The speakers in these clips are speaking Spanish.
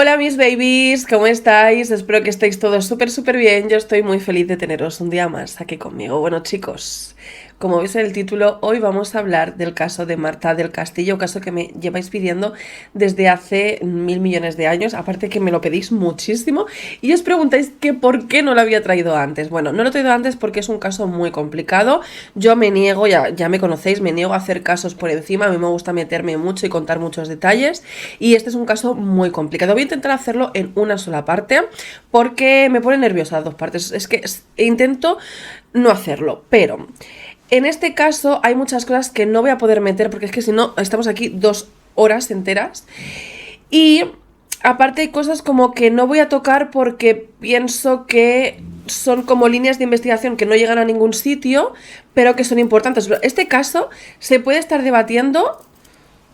Hola mis babies, ¿cómo estáis? Espero que estéis todos súper bien. Yo estoy muy feliz de teneros un día más aquí conmigo. Bueno chicos, como veis en el título, hoy vamos a hablar del caso de Marta del Castillo, caso que me lleváis pidiendo desde hace 1000 millones de años, aparte que me lo pedís muchísimo y os preguntáis que por qué no lo había traído antes. Bueno, no lo he traído antes porque es un caso muy complicado. Yo me niego, ya me conocéis, me niego a hacer casos por encima, a mí me gusta meterme mucho y contar muchos detalles y este es un caso muy complicado. Voy a intentar hacerlo en una sola parte porque me pone nerviosa las dos partes. Es que intento no hacerlo, pero en este caso hay muchas cosas que no voy a poder meter porque es que si no estamos aquí 2 horas enteras y aparte hay cosas como que no voy a tocar porque pienso que son como líneas de investigación que no llegan a ningún sitio pero que son importantes. Este caso se puede estar debatiendo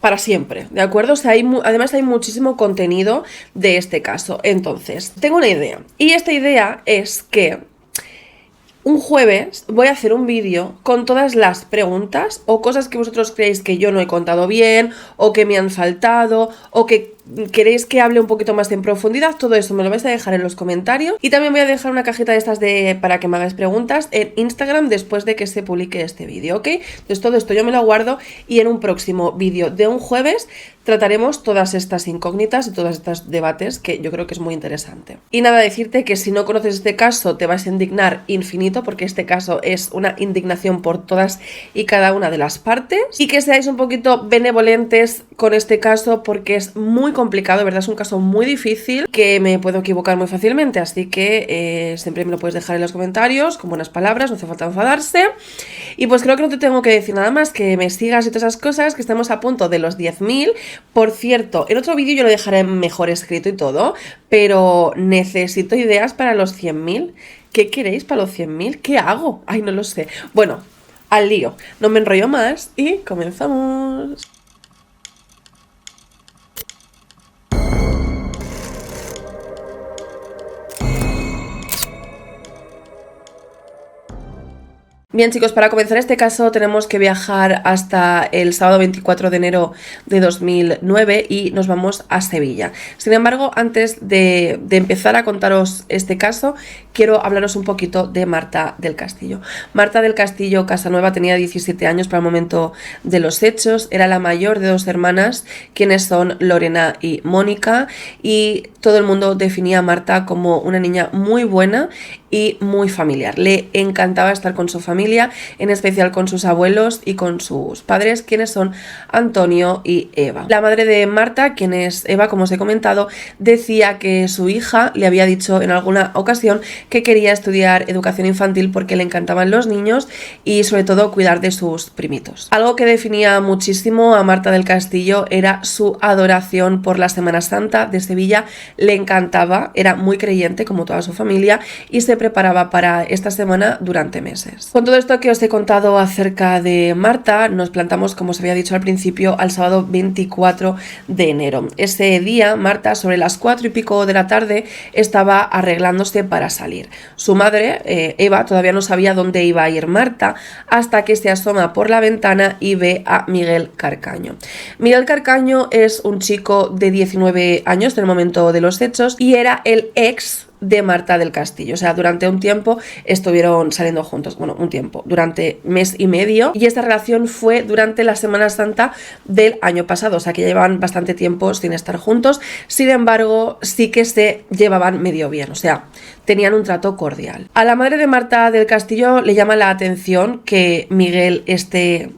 para siempre, ¿de acuerdo? O sea, además hay muchísimo contenido de este caso. Entonces, tengo una idea. Y esta idea es que un jueves voy a hacer un vídeo con todas las preguntas o cosas que vosotros creéis que yo no he contado bien o que me han faltado o que queréis que hable un poquito más en profundidad. Todo eso me lo vais a dejar en los comentarios y también voy a dejar una cajita de estas para que me hagáis preguntas en Instagram después de que se publique este vídeo, ¿ok? Entonces todo esto yo me lo guardo y en un próximo vídeo de un jueves trataremos todas estas incógnitas y todos estos debates que yo creo que es muy interesante. Y nada, decirte que si no conoces este caso te vas a indignar infinito porque este caso es una indignación por todas y cada una de las partes y que seáis un poquito benevolentes con este caso porque es muy complicado, de verdad es un caso muy difícil que me puedo equivocar muy fácilmente, así que siempre me lo puedes dejar en los comentarios con buenas palabras, no hace falta enfadarse. Y pues creo que no te tengo que decir nada más, que me sigas y todas esas cosas, que estamos a punto de los 10.000. Por cierto, en otro vídeo yo lo dejaré mejor escrito y todo, pero necesito ideas para los 100.000. ¿Qué queréis para los 100.000? ¿Qué hago? Ay, no lo sé. Bueno, al lío, no me enrollo más y comenzamos. Bien chicos, para comenzar este caso tenemos que viajar hasta el sábado 24 de enero de 2009 y nos vamos a Sevilla. Sin embargo, antes de empezar a contaros este caso, quiero hablaros un poquito de Marta del Castillo. Marta del Castillo Casanueva tenía 17 años para el momento de los hechos, era la mayor de 2 hermanas, quienes son Lorena y Mónica, y todo el mundo definía a Marta como una niña muy buena y muy familiar. Le encantaba estar con su familia, en especial con sus abuelos y con sus padres, quienes son Antonio y Eva. La madre de Marta, quien es Eva, como os he comentado, decía que su hija le había dicho en alguna ocasión que quería estudiar educación infantil porque le encantaban los niños y sobre todo cuidar de sus primitos. Algo que definía muchísimo a Marta del Castillo era su adoración por la Semana Santa de Sevilla. Le encantaba, era muy creyente como toda su familia y se preparaba para esta semana durante meses. Con todo esto que os he contado acerca de Marta, nos plantamos, como os había dicho al principio, al sábado 24 de enero. Ese día, Marta, sobre las 4 y pico de la tarde, estaba arreglándose para salir. Su madre, Eva, todavía no sabía dónde iba a ir Marta hasta que se asoma por la ventana y ve a Miguel Carcaño. Miguel Carcaño es un chico de 19 años en el momento de los hechos y era el ex de Marta del Castillo. O sea, durante un tiempo estuvieron saliendo juntos. Bueno, un tiempo, durante mes y medio. Y esta relación fue durante la Semana Santa del año pasado. O sea, que ya llevaban bastante tiempo sin estar juntos. Sin embargo, sí que se llevaban medio bien. O sea, tenían un trato cordial. A la madre de Marta del Castillo le llama la atención que Miguel esté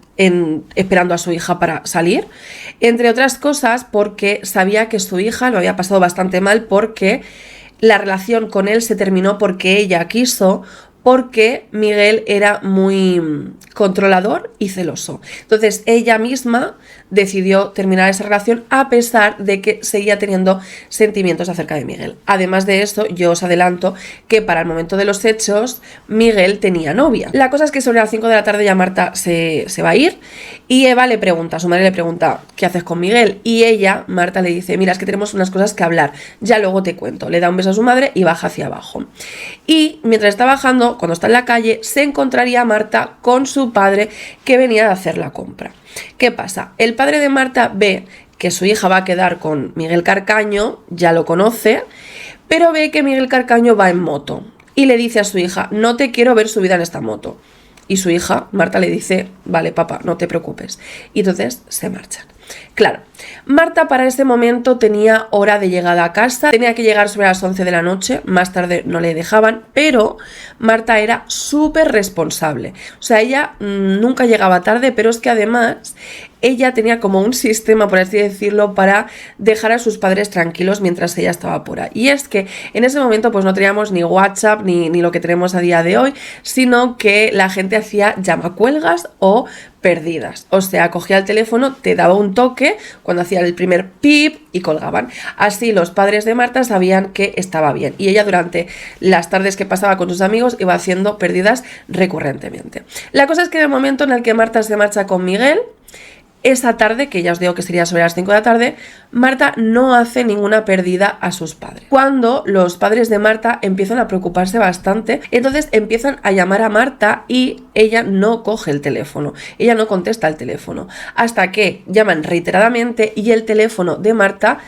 esperando a su hija para salir, entre otras cosas porque sabía que su hija lo había pasado bastante mal porque la relación con él se terminó porque ella quiso, porque Miguel era muy controlador y celoso. Entonces ella misma decidió terminar esa relación a pesar de que seguía teniendo sentimientos acerca de Miguel. Además de eso, yo os adelanto que para el momento de los hechos Miguel tenía novia. La cosa es que sobre las 5 de la tarde ya Marta se va a ir y Eva le pregunta, su madre le pregunta ¿qué haces con Miguel? Y ella, Marta, le dice mira, es que tenemos unas cosas que hablar, ya luego te cuento. Le da un beso a su madre y baja hacia abajo. Y mientras está bajando, cuando está en la calle, se encontraría Marta con su padre que venía de hacer la compra. ¿Qué pasa? El padre de Marta ve que su hija va a quedar con Miguel Carcaño, ya lo conoce, pero ve que Miguel Carcaño va en moto y le dice a su hija, no te quiero ver subida en esta moto. Y su hija, Marta, le dice, vale, papá, no te preocupes. Y entonces se marchan. Claro, Marta para ese momento tenía hora de llegada a casa, tenía que llegar sobre las 11 de la noche, más tarde no le dejaban, pero Marta era súper responsable. O sea, ella nunca llegaba tarde, pero es que además ella tenía como un sistema, por así decirlo, para dejar a sus padres tranquilos mientras ella estaba por ahí. Y es que en ese momento pues no teníamos ni WhatsApp ni lo que tenemos a día de hoy, sino que la gente hacía llamacuelgas o perdidas. O sea, cogía el teléfono, te daba un toque cuando hacía el primer pip y colgaban. Así los padres de Marta sabían que estaba bien. Y ella durante las tardes que pasaba con sus amigos iba haciendo pérdidas recurrentemente. La cosa es que en el momento en el que Marta se marcha con Miguel, esa tarde, que ya os digo que sería sobre las 5 de la tarde, Marta no hace ninguna pérdida a sus padres. Cuando los padres de Marta empiezan a preocuparse bastante, entonces empiezan a llamar a Marta y ella no coge el teléfono, ella no contesta el teléfono, hasta que llaman reiteradamente y el teléfono de Marta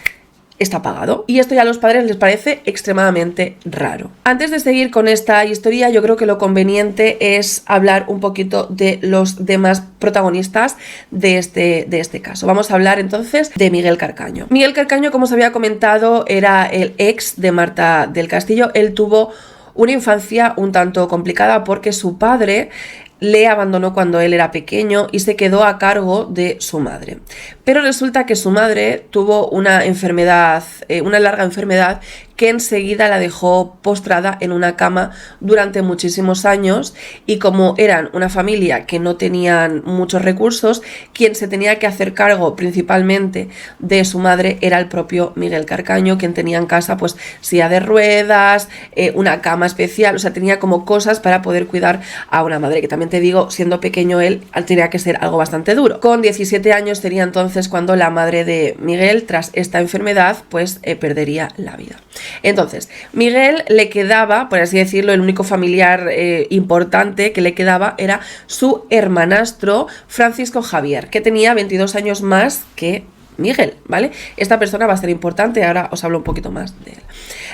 está apagado. Y esto ya a los padres les parece extremadamente raro. Antes de seguir con esta historia, yo creo que lo conveniente es hablar un poquito de los demás protagonistas de este caso. Vamos a hablar entonces de Miguel Carcaño. Miguel Carcaño, como os había comentado, era el ex de Marta del Castillo. Él tuvo una infancia un tanto complicada porque su padre le abandonó cuando él era pequeño y se quedó a cargo de su madre. Pero resulta que su madre tuvo una enfermedad, una larga enfermedad que enseguida la dejó postrada en una cama durante muchísimos años, y como eran una familia que no tenían muchos recursos, quien se tenía que hacer cargo principalmente de su madre era el propio Miguel Carcaño, quien tenía en casa pues silla de ruedas, una cama especial, o sea, tenía como cosas para poder cuidar a una madre, que también te digo, siendo pequeño él, tenía que ser algo bastante duro. Con 17 años sería entonces cuando la madre de Miguel, tras esta enfermedad, pues perdería la vida. Entonces, Miguel le quedaba, por así decirlo, el único familiar importante que le quedaba era su hermanastro Francisco Javier, que tenía 22 años más que Miguel, ¿vale? Esta persona va a ser importante, ahora os hablo un poquito más de él.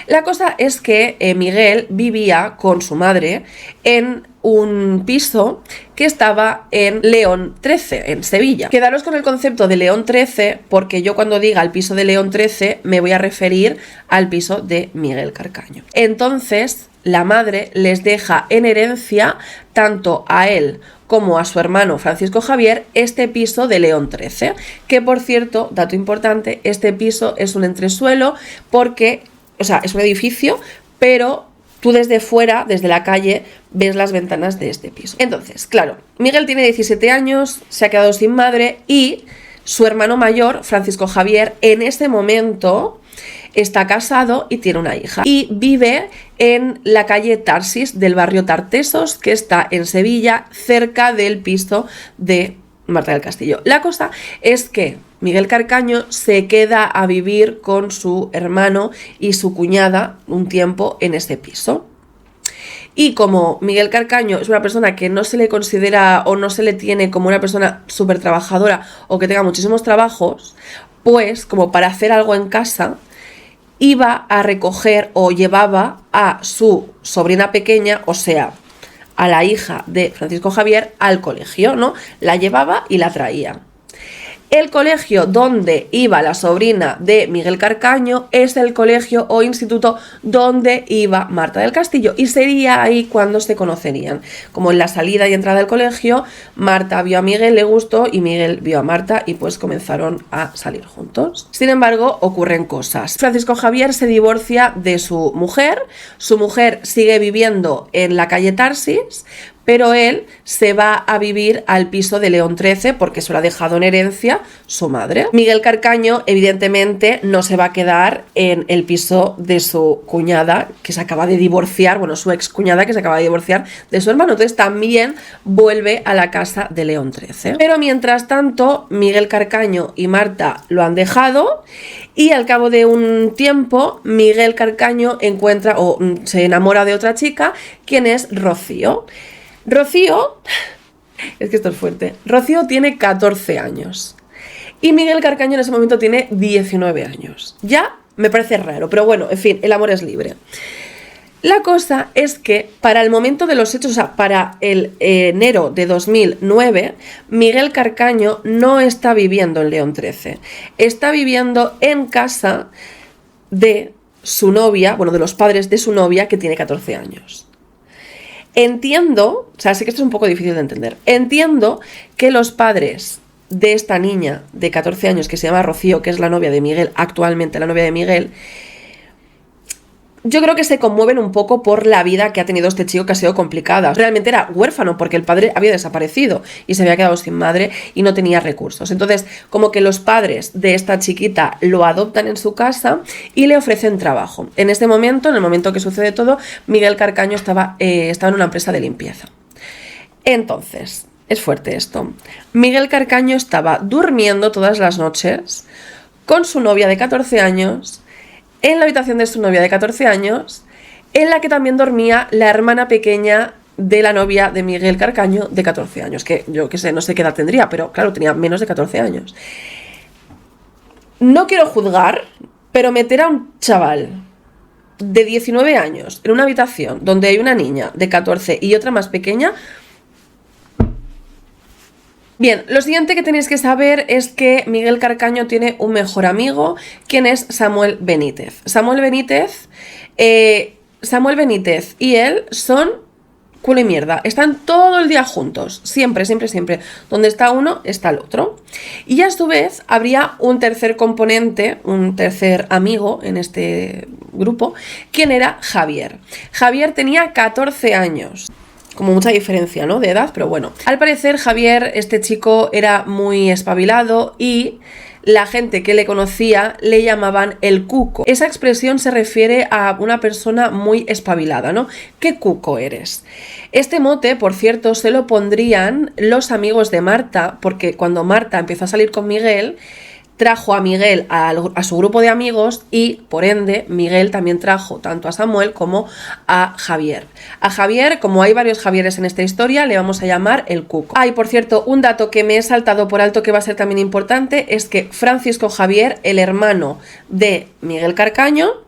La cosa es que Miguel vivía con su madre en un piso que estaba en León 13, en Sevilla. Quedaros con el concepto de León 13, porque yo cuando diga el piso de León 13 me voy a referir al piso de Miguel Carcaño. Entonces, la madre les deja en herencia tanto a él como a su hermano Francisco Javier este piso de León 13, que por cierto, dato importante, este piso es un entresuelo porque, o sea, es un edificio, pero tú desde fuera, desde la calle, ves las ventanas de este piso. Entonces, claro, Miguel tiene 17 años, se ha quedado sin madre y su hermano mayor, Francisco Javier, en ese momento está casado y tiene una hija. Y vive en la calle Tarsis del barrio Tartesos, que está en Sevilla, cerca del piso de Marta del Castillo. La cosa es que Miguel Carcaño se queda a vivir con su hermano y su cuñada un tiempo en ese piso. Y como Miguel Carcaño es una persona que no se le considera o no se le tiene como una persona súper trabajadora o que tenga muchísimos trabajos, pues como para hacer algo en casa, iba a recoger o llevaba a su sobrina pequeña, o sea, a la hija de Francisco Javier, al colegio, ¿no? La llevaba y la traía. El colegio donde iba la sobrina de Miguel Carcaño es el colegio o instituto donde iba Marta del Castillo, y sería ahí cuando se conocerían. Como en la salida y entrada del colegio, Marta vio a Miguel, le gustó, y Miguel vio a Marta y pues comenzaron a salir juntos. Sin embargo, ocurren cosas. Francisco Javier se divorcia de su mujer sigue viviendo en la calle Tarsis, pero él se va a vivir al piso de León 13 porque se lo ha dejado en herencia su madre. Miguel Carcaño, evidentemente, no se va a quedar en el piso de su cuñada, que se acaba de divorciar, bueno, su ex cuñada que se acaba de divorciar de su hermano. Entonces también vuelve a la casa de León 13. Pero mientras tanto, Miguel Carcaño y Marta lo han dejado, y al cabo de un tiempo, Miguel Carcaño encuentra o se enamora de otra chica, quien es Rocío. Rocío, es que esto es fuerte, Rocío tiene 14 años y Miguel Carcaño en ese momento tiene 19 años. Ya me parece raro, pero bueno, en fin, el amor es libre. La cosa es que para el momento de los hechos, o sea, para el enero de 2009, Miguel Carcaño no está viviendo en León 13. Está viviendo en casa de su novia, bueno, de los padres de su novia, que tiene 14 años. Entiendo, o sea, sé que esto es un poco difícil de entender. Entiendo que los padres de esta niña de 14 años, que se llama Rocío, que es la novia de Miguel, actualmente la novia de Miguel, yo creo que se conmueven un poco por la vida que ha tenido este chico, que ha sido complicada. Realmente era huérfano porque el padre había desaparecido y se había quedado sin madre y no tenía recursos. Entonces, como que los padres de esta chiquita lo adoptan en su casa y le ofrecen trabajo. En este momento, en el momento que sucede todo, Miguel Carcaño estaba en una empresa de limpieza. Entonces, es fuerte esto. Miguel Carcaño estaba durmiendo todas las noches con su novia de 14 años, en la habitación de su novia de 14 años, en la que también dormía la hermana pequeña de la novia de Miguel Carcaño de 14 años, que yo qué sé, no sé qué edad tendría, pero claro, tenía menos de 14 años. No quiero juzgar, pero meter a un chaval de 19 años en una habitación donde hay una niña de 14 y otra más pequeña... Bien, lo siguiente que tenéis que saber es que Miguel Carcaño tiene un mejor amigo, quien es Samuel Benítez. Samuel Benítez y él son culo y mierda. Están todo el día juntos, siempre, siempre, siempre. Donde está uno, está el otro. Y a su vez habría un tercer componente, un tercer amigo en este grupo, quien era Javier. Javier tenía 14 años. Como mucha diferencia, ¿no?, de edad, pero bueno. Al parecer, Javier, este chico, era muy espabilado y la gente que le conocía le llamaban el cuco. Esa expresión se refiere a una persona muy espabilada, ¿no? ¿Qué cuco eres? Este mote, por cierto, se lo pondrían los amigos de Marta, porque cuando Marta empezó a salir con Miguel, trajo a Miguel a su grupo de amigos y, por ende, Miguel también trajo tanto a Samuel como a Javier. A Javier, como hay varios Javieres en esta historia, le vamos a llamar el cuco. Ah, y por cierto, un dato que me he saltado por alto que va a ser también importante es que Francisco Javier, el hermano de Miguel Carcaño,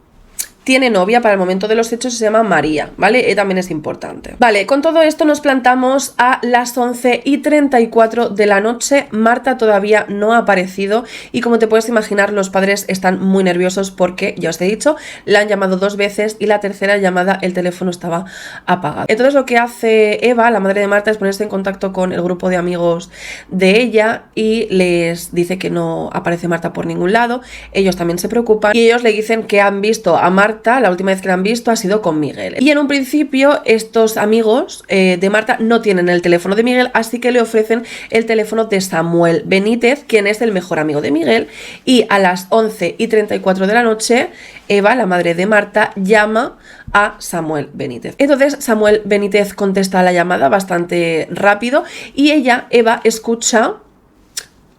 tiene novia para el momento de los hechos, se llama María, ¿vale? También es importante. Vale, con todo esto nos plantamos a las 11:34 de la noche. Marta todavía no ha aparecido y, como te puedes imaginar, los padres están muy nerviosos porque, ya os he dicho, la han llamado 2 veces y la tercera llamada el teléfono estaba apagado. Entonces lo que hace Eva, la madre de Marta, es ponerse en contacto con el grupo de amigos de ella y les dice que no aparece Marta por ningún lado. Ellos también se preocupan y ellos le dicen que han visto a Marta, la última vez que la han visto ha sido con Miguel. Y en un principio estos amigos de Marta no tienen el teléfono de Miguel, así que le ofrecen el teléfono de Samuel Benítez, quien es el mejor amigo de Miguel, y a las 11:34 de la noche Eva, la madre de Marta, llama a Samuel Benítez. Entonces Samuel Benítez contesta la llamada bastante rápido y ella, Eva, escucha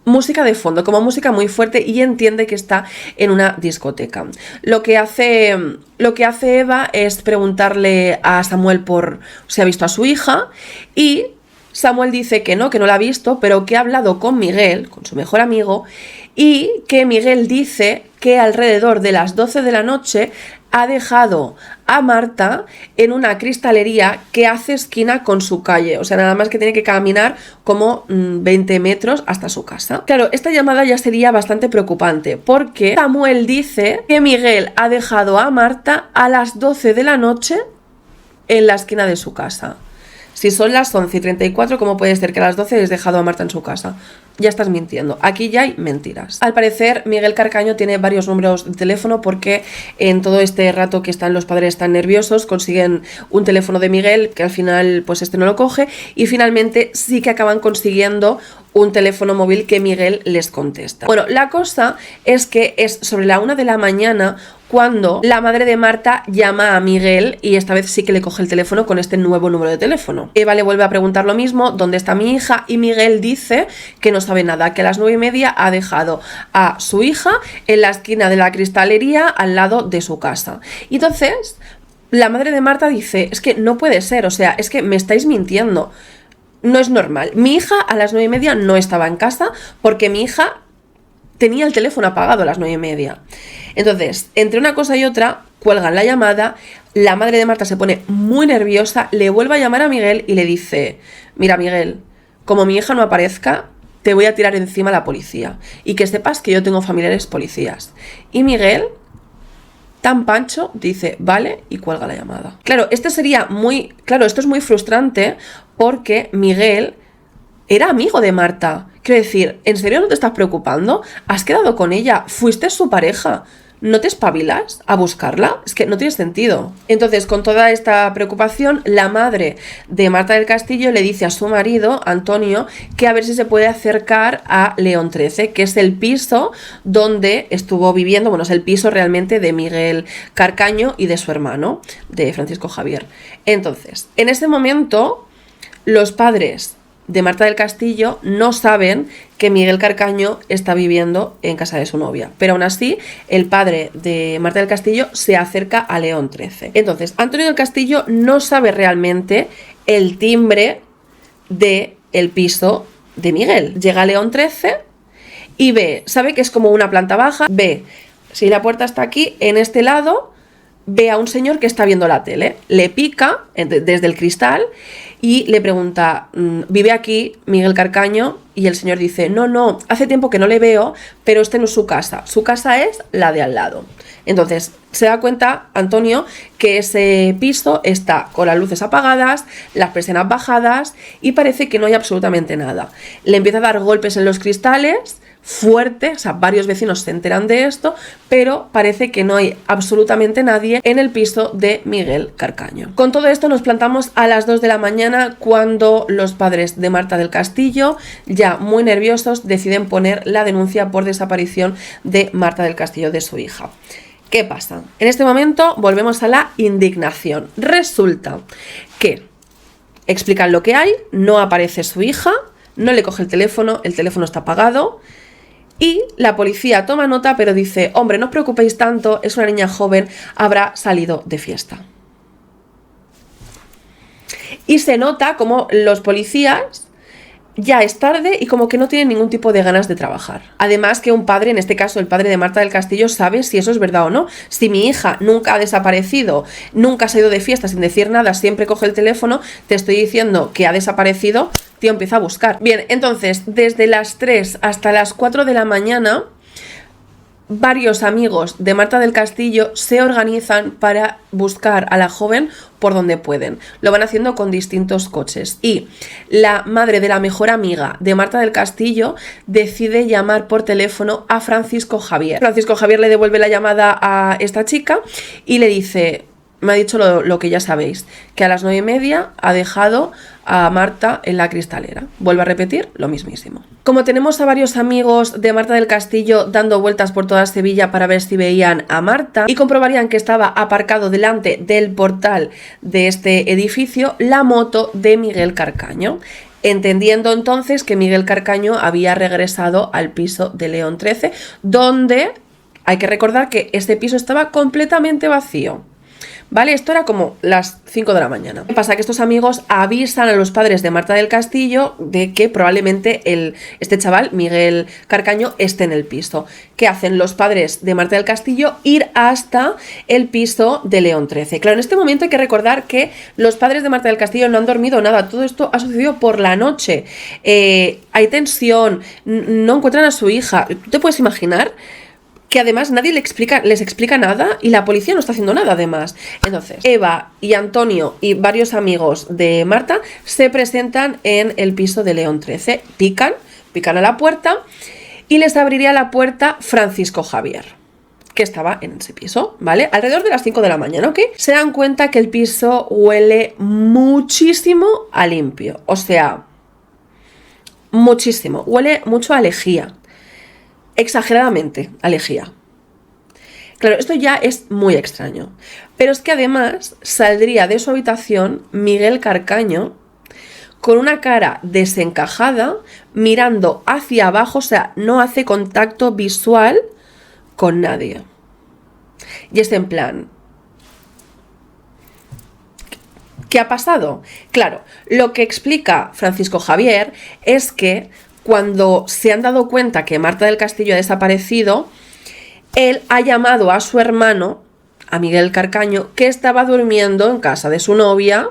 música de fondo, como música muy fuerte, y entiende que está en una discoteca. Lo que hace Eva es preguntarle a Samuel por si ha visto a su hija, y Samuel dice que no la ha visto, pero que ha hablado con Miguel, con su mejor amigo, y que Miguel dice que alrededor de las 12 de la noche ha dejado a Marta en una cristalería que hace esquina con su calle, o sea, nada más que tiene que caminar como 20 metros hasta su casa. Claro, esta llamada ya sería bastante preocupante porque Samuel dice que Miguel ha dejado a Marta a las 12 de la noche en la esquina de su casa. Si son las 11:34, ¿cómo puede ser que a las 12 hayas dejado a Marta en su casa? Ya estás mintiendo. Aquí ya hay mentiras. Al parecer, Miguel Carcaño tiene varios números de teléfono porque en todo este rato que están los padres tan nerviosos, consiguen un teléfono de Miguel, que al final pues este no lo coge, y finalmente sí que acaban consiguiendo un teléfono móvil que Miguel les contesta. Bueno, la cosa es que es sobre la 1 de la mañana cuando la madre de Marta llama a Miguel, y esta vez sí que le coge el teléfono con este nuevo número de teléfono. Eva le vuelve a preguntar lo mismo, ¿dónde está mi hija? Y Miguel dice que no sabe nada, que a las 9:30 ha dejado a su hija en la esquina de la cristalería al lado de su casa. Y entonces la madre de Marta dice, es que no puede ser, o sea, es que me estáis mintiendo. No es normal. Mi hija a las 9:30 no estaba en casa porque mi hija tenía el teléfono apagado a las 9:30. Entonces, entre una cosa y otra, cuelgan la llamada, la madre de Marta se pone muy nerviosa, le vuelve a llamar a Miguel y le dice: mira, Miguel, como mi hija no aparezca, te voy a tirar encima a la policía. Y que sepas que yo tengo familiares policías. Y Miguel, tan pancho, dice: vale, y cuelga la llamada. Claro, esto es muy frustrante porque Miguel era amigo de Marta. Quiero decir, ¿en serio no te estás preocupando? ¿Has quedado con ella? ¿Fuiste su pareja? ¿No te espabilas a buscarla? Es que no tiene sentido. Entonces, con toda esta preocupación, la madre de Marta del Castillo le dice a su marido, Antonio, que a ver si se puede acercar a León 13, que es el piso donde estuvo viviendo, bueno, es el piso realmente de Miguel Carcaño y de su hermano, de Francisco Javier. Entonces, en ese momento, los padres de Marta del Castillo no saben que Miguel Carcaño está viviendo en casa de su novia, pero aún así el padre de Marta del Castillo se acerca a León 13. Entonces, Antonio del Castillo no sabe realmente el timbre del piso de Miguel. Llega a León 13 y sabe que es como una planta baja, si la puerta está aquí, en este lado, ve a un señor que está viendo la tele, le pica desde el cristal y le pregunta: ¿vive aquí Miguel Carcaño? Y el señor dice: no, hace tiempo que no le veo, pero este no es su casa es la de al lado. Entonces se da cuenta Antonio que ese piso está con las luces apagadas, las persianas bajadas y parece que no hay absolutamente nada. Le empieza a dar golpes en los cristales fuerte, o sea, varios vecinos se enteran de esto, pero parece que no hay absolutamente nadie en el piso de Miguel Carcaño. Con todo esto nos plantamos a las 2 de la mañana cuando los padres de Marta del Castillo, ya muy nerviosos, deciden poner la denuncia por desaparición de Marta del Castillo, de su hija. ¿Qué pasa? En este momento volvemos a la indignación. Resulta que explican lo que hay, no aparece su hija, no le coge el teléfono está apagado. Y la policía toma nota, pero dice: hombre, no os preocupéis tanto, es una niña joven, habrá salido de fiesta. Y se nota como los policías ya es tarde y como que no tienen ningún tipo de ganas de trabajar. Además que un padre, en este caso el padre de Marta del Castillo, sabe si eso es verdad o no. Si mi hija nunca ha desaparecido, nunca se ha ido de fiesta sin decir nada, siempre coge el teléfono, te estoy diciendo que ha desaparecido, tío, empieza a buscar. Bien, entonces, desde las 3 hasta las 4 de la mañana, varios amigos de Marta del Castillo se organizan para buscar a la joven por donde pueden. Lo van haciendo con distintos coches. Y la madre de la mejor amiga de Marta del Castillo decide llamar por teléfono a Francisco Javier. Francisco Javier le devuelve la llamada a esta chica y le dice: me ha dicho lo que ya sabéis, que a las 9:30 ha dejado a Marta en la cristalera. Vuelvo a repetir lo mismísimo. Como tenemos a varios amigos de Marta del Castillo dando vueltas por toda Sevilla para ver si veían a Marta y comprobarían que estaba aparcado delante del portal de este edificio la moto de Miguel Carcaño, entendiendo entonces que Miguel Carcaño había regresado al piso de León 13, donde hay que recordar que este piso estaba completamente vacío. ¿Vale? Esto era como las 5 de la mañana. ¿Qué pasa? Que estos amigos avisan a los padres de Marta del Castillo de que probablemente este chaval, Miguel Carcaño, esté en el piso. ¿Qué hacen los padres de Marta del Castillo? Ir hasta el piso de León 13. Claro, en este momento hay que recordar que los padres de Marta del Castillo no han dormido nada. Todo esto ha sucedido por la noche. Hay tensión, no encuentran a su hija. ¿Tú te puedes imaginar? Que además nadie les explica nada y la policía no está haciendo nada además. Entonces, Eva y Antonio y varios amigos de Marta se presentan en el piso de León 13. Pican a la puerta y les abriría la puerta Francisco Javier, que estaba en ese piso, ¿vale? Alrededor de las 5 de la mañana, ¿ok? Se dan cuenta que el piso huele muchísimo a limpio. O sea, muchísimo. Huele mucho a lejía. Exageradamente a lejía. Claro, esto ya es muy extraño. Pero es que además saldría de su habitación Miguel Carcaño con una cara desencajada, mirando hacia abajo, o sea, no hace contacto visual con nadie. Y es en plan: ¿qué ha pasado? Claro, lo que explica Francisco Javier es que cuando se han dado cuenta que Marta del Castillo ha desaparecido, él ha llamado a su hermano, a Miguel Carcaño, que estaba durmiendo en casa de su novia,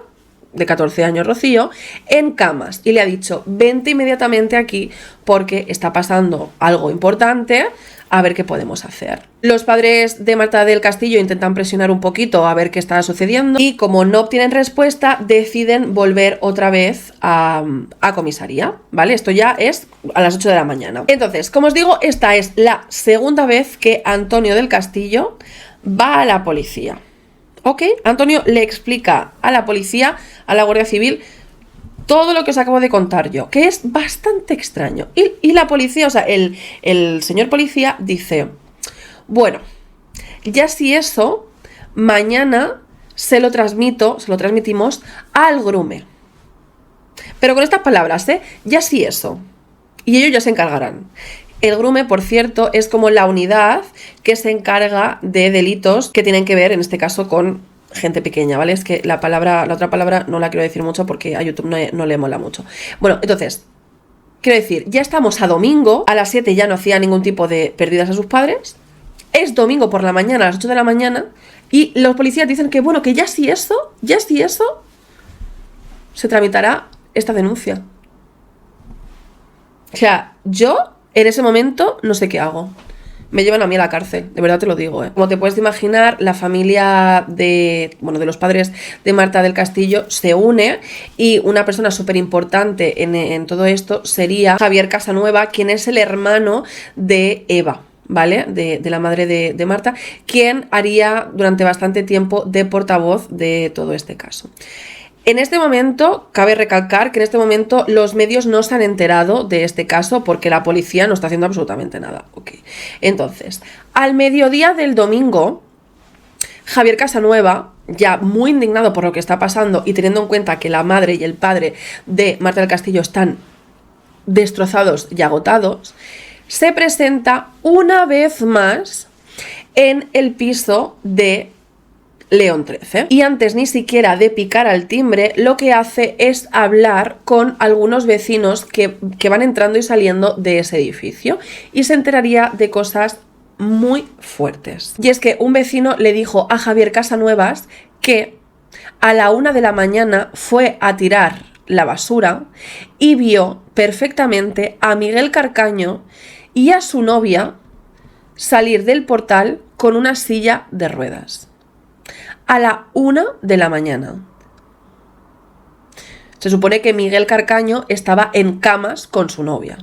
de 14 años, Rocío, en camas, y le ha dicho: vente inmediatamente aquí porque está pasando algo importante, a ver qué podemos hacer. Los padres de Marta del Castillo intentan presionar un poquito a ver qué está sucediendo, y como no obtienen respuesta, deciden volver otra vez a comisaría, ¿vale? Esto ya es a las 8 de la mañana. Entonces, como os digo, esta es la segunda vez que Antonio del Castillo va a la policía. ¿Ok? Antonio le explica a la policía, a la Guardia Civil, todo lo que os acabo de contar yo, que es bastante extraño. Y la policía, o sea, el señor policía dice: bueno, ya si eso, mañana se lo transmitimos al Grume. Pero con estas palabras, ya si eso. Y ellos ya se encargarán. El Grume, por cierto, es como la unidad que se encarga de delitos que tienen que ver, en este caso, con gente pequeña, ¿vale? Es que la otra palabra no la quiero decir mucho porque a YouTube no le mola mucho. Bueno, entonces, quiero decir, ya estamos a domingo, a las 7 ya no hacía ningún tipo de pérdidas a sus padres, es domingo por la mañana, a las 8 de la mañana, y los policías dicen que, bueno, que ya si eso, se tramitará esta denuncia. O sea, yo en ese momento no sé qué hago. Me llevan a mí a la cárcel, de verdad te lo digo, ¿eh? Como te puedes imaginar, la familia de los padres de Marta del Castillo se une, y una persona súper importante en todo esto sería Javier Casanueva, quien es el hermano de Eva, ¿vale? De la madre de Marta, quien haría durante bastante tiempo de portavoz de todo este caso. En este momento, cabe recalcar que en este momento los medios no se han enterado de este caso porque la policía no está haciendo absolutamente nada. Okay. Entonces, al mediodía del domingo, Javier Casanueva, ya muy indignado por lo que está pasando y teniendo en cuenta que la madre y el padre de Marta del Castillo están destrozados y agotados, se presenta una vez más en el piso de León 13. Y antes ni siquiera de picar al timbre, lo que hace es hablar con algunos vecinos que van entrando y saliendo de ese edificio, y se enteraría de cosas muy fuertes. Y es que un vecino le dijo a Javier Casanuevas que a la 1 de la mañana fue a tirar la basura y vio perfectamente a Miguel Carcaño y a su novia salir del portal con una silla de ruedas. A la 1 de la mañana. Se supone que Miguel Carcaño estaba en camas con su novia.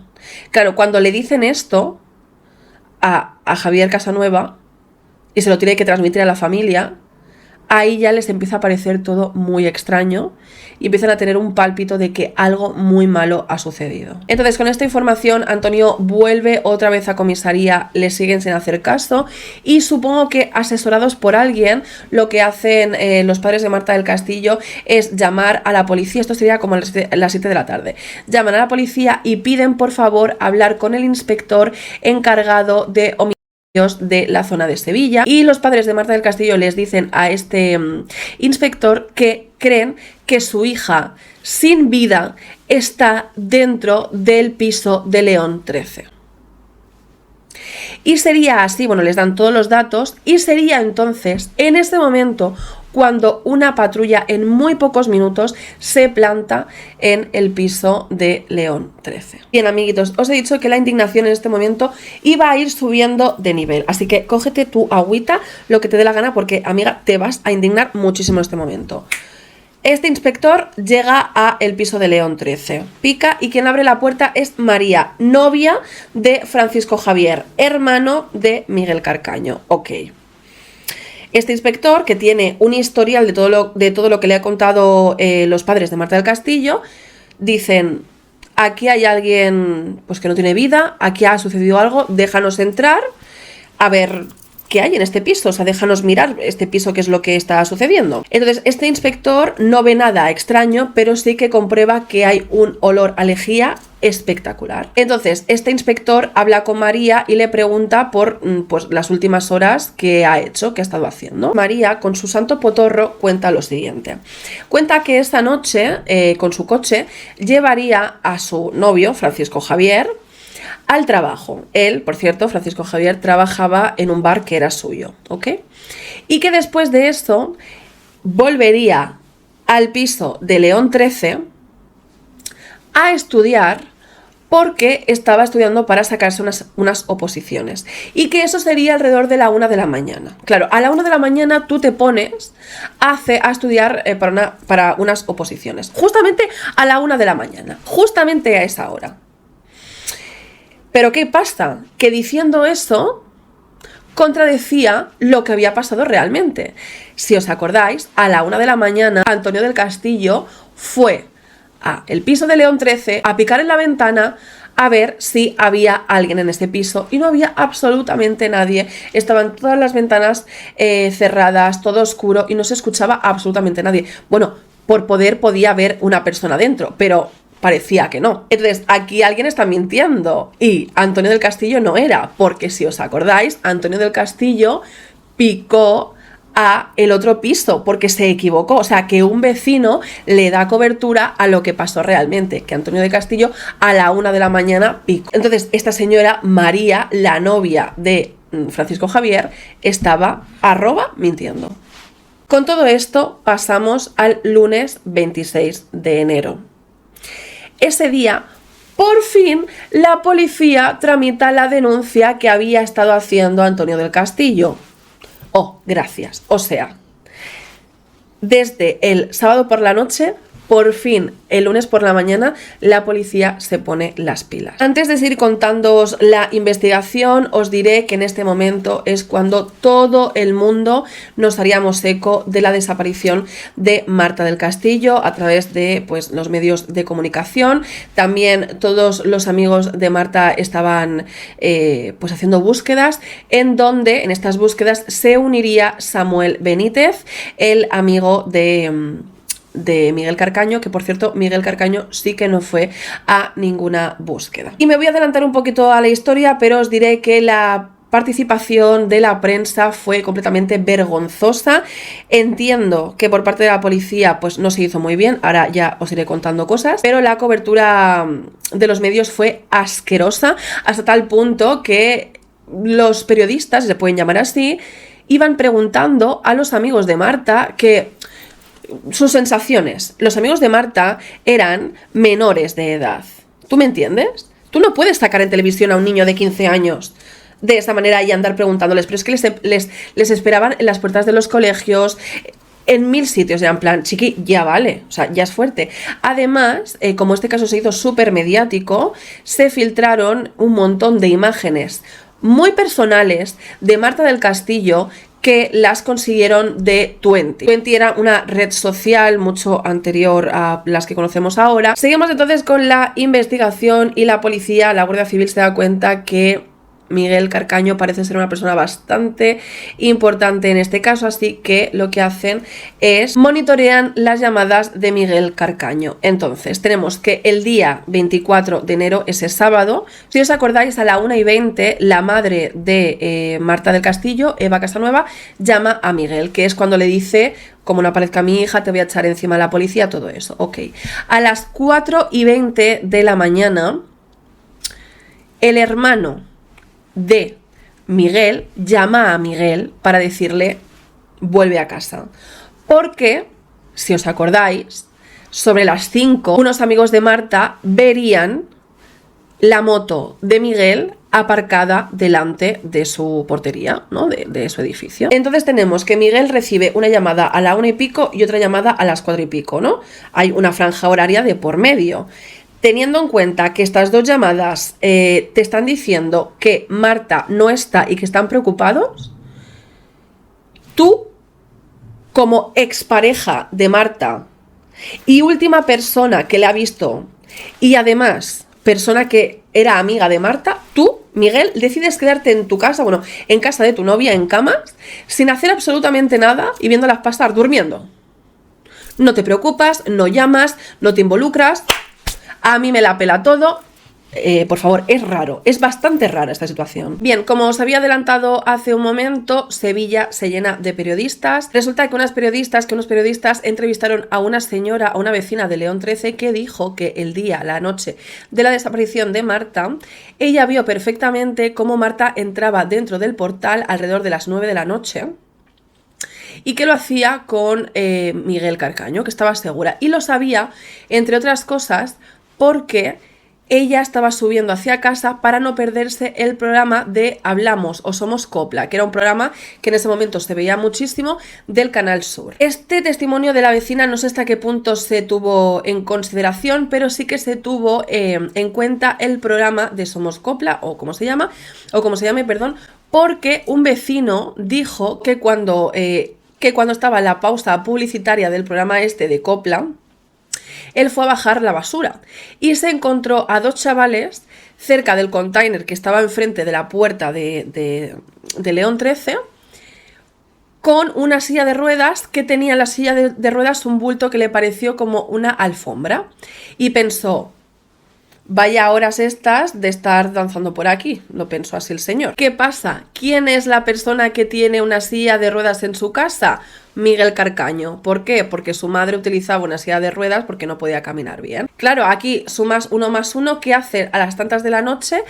Claro, cuando le dicen esto a Javier Casanueva y se lo tiene que transmitir a la familia, ahí ya les empieza a parecer todo muy extraño y empiezan a tener un pálpito de que algo muy malo ha sucedido. Entonces, con esta información, Antonio vuelve otra vez a comisaría, le siguen sin hacer caso, y supongo que asesorados por alguien, lo que hacen los padres de Marta del Castillo es llamar a la policía. Esto sería como a las 7 de la tarde. Llaman a la policía y piden por favor hablar con el inspector encargado de homicidios de la zona de Sevilla, y los padres de Marta del Castillo les dicen a este inspector que creen que su hija sin vida está dentro del piso de León 13. Y sería así, bueno, les dan todos los datos, y sería entonces en ese momento cuando una patrulla en muy pocos minutos se planta en el piso de León 13. Bien, amiguitos, os he dicho que la indignación en este momento iba a ir subiendo de nivel, así que cógete tu agüita, lo que te dé la gana, porque, amiga, te vas a indignar muchísimo en este momento. Este inspector llega a el piso de León 13, pica, y quien abre la puerta es María, novia de Francisco Javier, hermano de Miguel Carcaño. Ok. Este inspector, que tiene un historial de todo lo que le ha contado los padres de Marta del Castillo, dicen: aquí hay alguien pues que no tiene vida, aquí ha sucedido algo, déjanos entrar a ver qué hay en este piso, o sea, déjanos mirar este piso, qué es lo que está sucediendo. Entonces, este inspector no ve nada extraño, pero sí que comprueba que hay un olor a lejía espectacular. Entonces, este inspector habla con María y le pregunta por pues, las últimas horas que ha hecho, que ha estado haciendo. María, con su santo potorro, cuenta lo siguiente. Cuenta que esta noche, con su coche, llevaría a su novio, Francisco Javier, al trabajo. Él, por cierto, Francisco Javier, trabajaba en un bar que era suyo, ¿ok? Y que después de esto volvería al piso de León 13 a estudiar porque estaba estudiando para sacarse unas oposiciones y que eso sería alrededor de la 1 de la mañana. Claro, a la 1 de la mañana tú te pones a estudiar para unas oposiciones, justamente a la 1 de la mañana, justamente a esa hora. Pero ¿qué pasa? Que diciendo eso contradecía lo que había pasado realmente. Si os acordáis, a la 1 de la mañana Antonio del Castillo fue el piso de León 13 a picar en la ventana a ver si había alguien en ese piso y no había absolutamente nadie. Estaban todas las ventanas cerradas, todo oscuro y no se escuchaba absolutamente nadie. Bueno, por poder podía haber una persona dentro, pero parecía que no. Entonces, aquí alguien está mintiendo y Antonio del Castillo no era, porque si os acordáis, Antonio del Castillo picó a el otro piso porque se equivocó, o sea que un vecino le da cobertura a lo que pasó realmente, que Antonio del Castillo a la 1 de la mañana picó. Entonces esta señora María, la novia de Francisco Javier, estaba mintiendo. Con todo esto pasamos al lunes 26 de enero. Ese día, por fin, la policía tramita la denuncia que había estado haciendo Antonio del Castillo. Oh, gracias. O sea, desde el sábado por la noche, por fin, el lunes por la mañana, la policía se pone las pilas. Antes de seguir contándoos la investigación, os diré que en este momento es cuando todo el mundo nos haríamos eco de la desaparición de Marta del Castillo a través de pues, los medios de comunicación. También todos los amigos de Marta estaban pues haciendo búsquedas, en donde en estas búsquedas se uniría Samuel Benítez, el amigo de Miguel Carcaño, que por cierto Miguel Carcaño sí que no fue a ninguna búsqueda. Y me voy a adelantar un poquito a la historia, pero os diré que la participación de la prensa fue completamente vergonzosa. Entiendo que por parte de la policía pues no se hizo muy bien, ahora ya os iré contando cosas, pero la cobertura de los medios fue asquerosa, hasta tal punto que los periodistas, se pueden llamar así, iban preguntando a los amigos de Marta que sus sensaciones. Los amigos de Marta eran menores de edad. ¿Tú me entiendes? Tú no puedes sacar en televisión a un niño de 15 años de esa manera y andar preguntándoles, pero es que les esperaban en las puertas de los colegios, en 1000 sitios, ya en plan, chiqui, ya vale, o sea, ya es fuerte. Además, como este caso se hizo súper mediático, se filtraron un montón de imágenes muy personales de Marta del Castillo que las consiguieron de Twenty. Twenty era una red social mucho anterior a las que conocemos ahora. Seguimos entonces con la investigación y la policía, la Guardia Civil se da cuenta que Miguel Carcaño parece ser una persona bastante importante en este caso, así que lo que hacen es monitorean las llamadas de Miguel Carcaño. Entonces tenemos que el día 24 de enero, ese sábado, si os acordáis, a la 1:20, la madre de Marta del Castillo, Eva Casanueva, llama a Miguel, que es cuando le dice: como no aparezca mi hija, te voy a echar encima a la policía, todo eso. Ok. A las 4:20 de la mañana, el hermano de Miguel llama a Miguel para decirle: vuelve a casa. Porque, si os acordáis, sobre las 5, unos amigos de Marta verían la moto de Miguel aparcada delante de su portería, ¿no? de su edificio. Entonces tenemos que Miguel recibe una llamada a la 1:00 y otra llamada a las 4:00, ¿no? Hay una franja horaria de por medio. Teniendo en cuenta que estas dos llamadas te están diciendo que Marta no está y que están preocupados, tú, como expareja de Marta y última persona que le ha visto, y además persona que era amiga de Marta, tú, Miguel, decides quedarte en tu casa, bueno, en casa de tu novia, en camas, sin hacer absolutamente nada y viéndolas pasar, durmiendo. No te preocupas, no llamas, no te involucras. A mí me la pela todo, por favor, es raro, es bastante rara esta situación. Bien, como os había adelantado hace un momento, Sevilla se llena de periodistas. Resulta que unos periodistas entrevistaron a una señora, a una vecina de León 13, que dijo que la noche de la desaparición de Marta, ella vio perfectamente cómo Marta entraba dentro del portal alrededor de las 9 de la noche y que lo hacía con Miguel Carcaño, que estaba segura. Y lo sabía, entre otras cosas, porque ella estaba subiendo hacia casa para no perderse el programa de Hablamos o Somos Copla, que era un programa que en ese momento se veía muchísimo del Canal Sur. Este testimonio de la vecina no sé hasta qué punto se tuvo en consideración, pero sí que se tuvo en cuenta el programa de Somos Copla, o como se llame, porque un vecino dijo que cuando estaba la pausa publicitaria del programa este de Copla, él fue a bajar la basura y se encontró a dos chavales cerca del container que estaba enfrente de la puerta de León 13 con una silla de ruedas que tenía en la silla de ruedas un bulto que le pareció como una alfombra y pensó: vaya horas estas de estar danzando por aquí, lo pensó así el señor. ¿Qué pasa? ¿Quién es la persona que tiene una silla de ruedas en su casa? Miguel Carcaño. ¿Por qué? Porque su madre utilizaba una silla de ruedas porque no podía caminar bien. Claro, aquí sumas 1 más 1, ¿qué hace a las tantas de la noche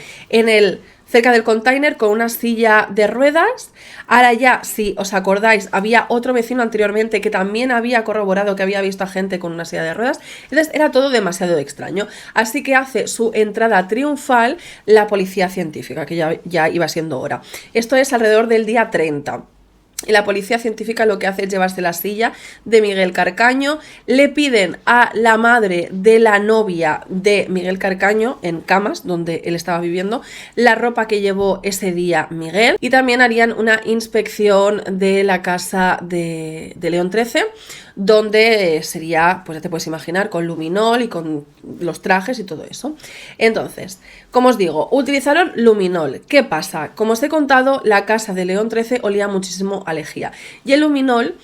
cerca del container con una silla de ruedas? Ahora ya, si os acordáis, había otro vecino anteriormente que también había corroborado que había visto a gente con una silla de ruedas. Entonces era todo demasiado extraño. Así que hace su entrada triunfal la policía científica, que ya iba siendo hora. Esto es alrededor del día 30. Y la policía científica lo que hace es llevarse la silla de Miguel Carcaño. Le piden a la madre de la novia de Miguel Carcaño, en Camas, donde él estaba viviendo, la ropa que llevó ese día Miguel. Y también harían una inspección de la casa de León 13, donde sería, pues ya te puedes imaginar, con luminol y con los trajes y todo eso. Entonces, como os digo, utilizaron luminol. ¿Qué pasa? Como os he contado, la casa de León 13 olía muchísimo a lejía. Y el luminol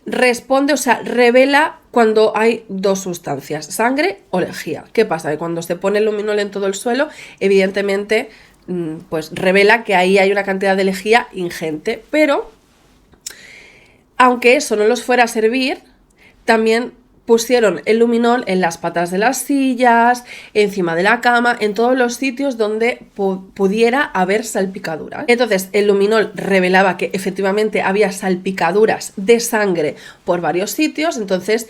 revela cuando hay dos sustancias, sangre o lejía. ¿Qué pasa? Que cuando se pone el luminol en todo el suelo, evidentemente, pues revela que ahí hay una cantidad de lejía ingente, pero aunque eso no los fuera a servir, también pusieron el luminol en las patas de las sillas, encima de la cama, en todos los sitios donde pudiera haber salpicaduras. Entonces, el luminol revelaba que efectivamente había salpicaduras de sangre por varios sitios. Entonces,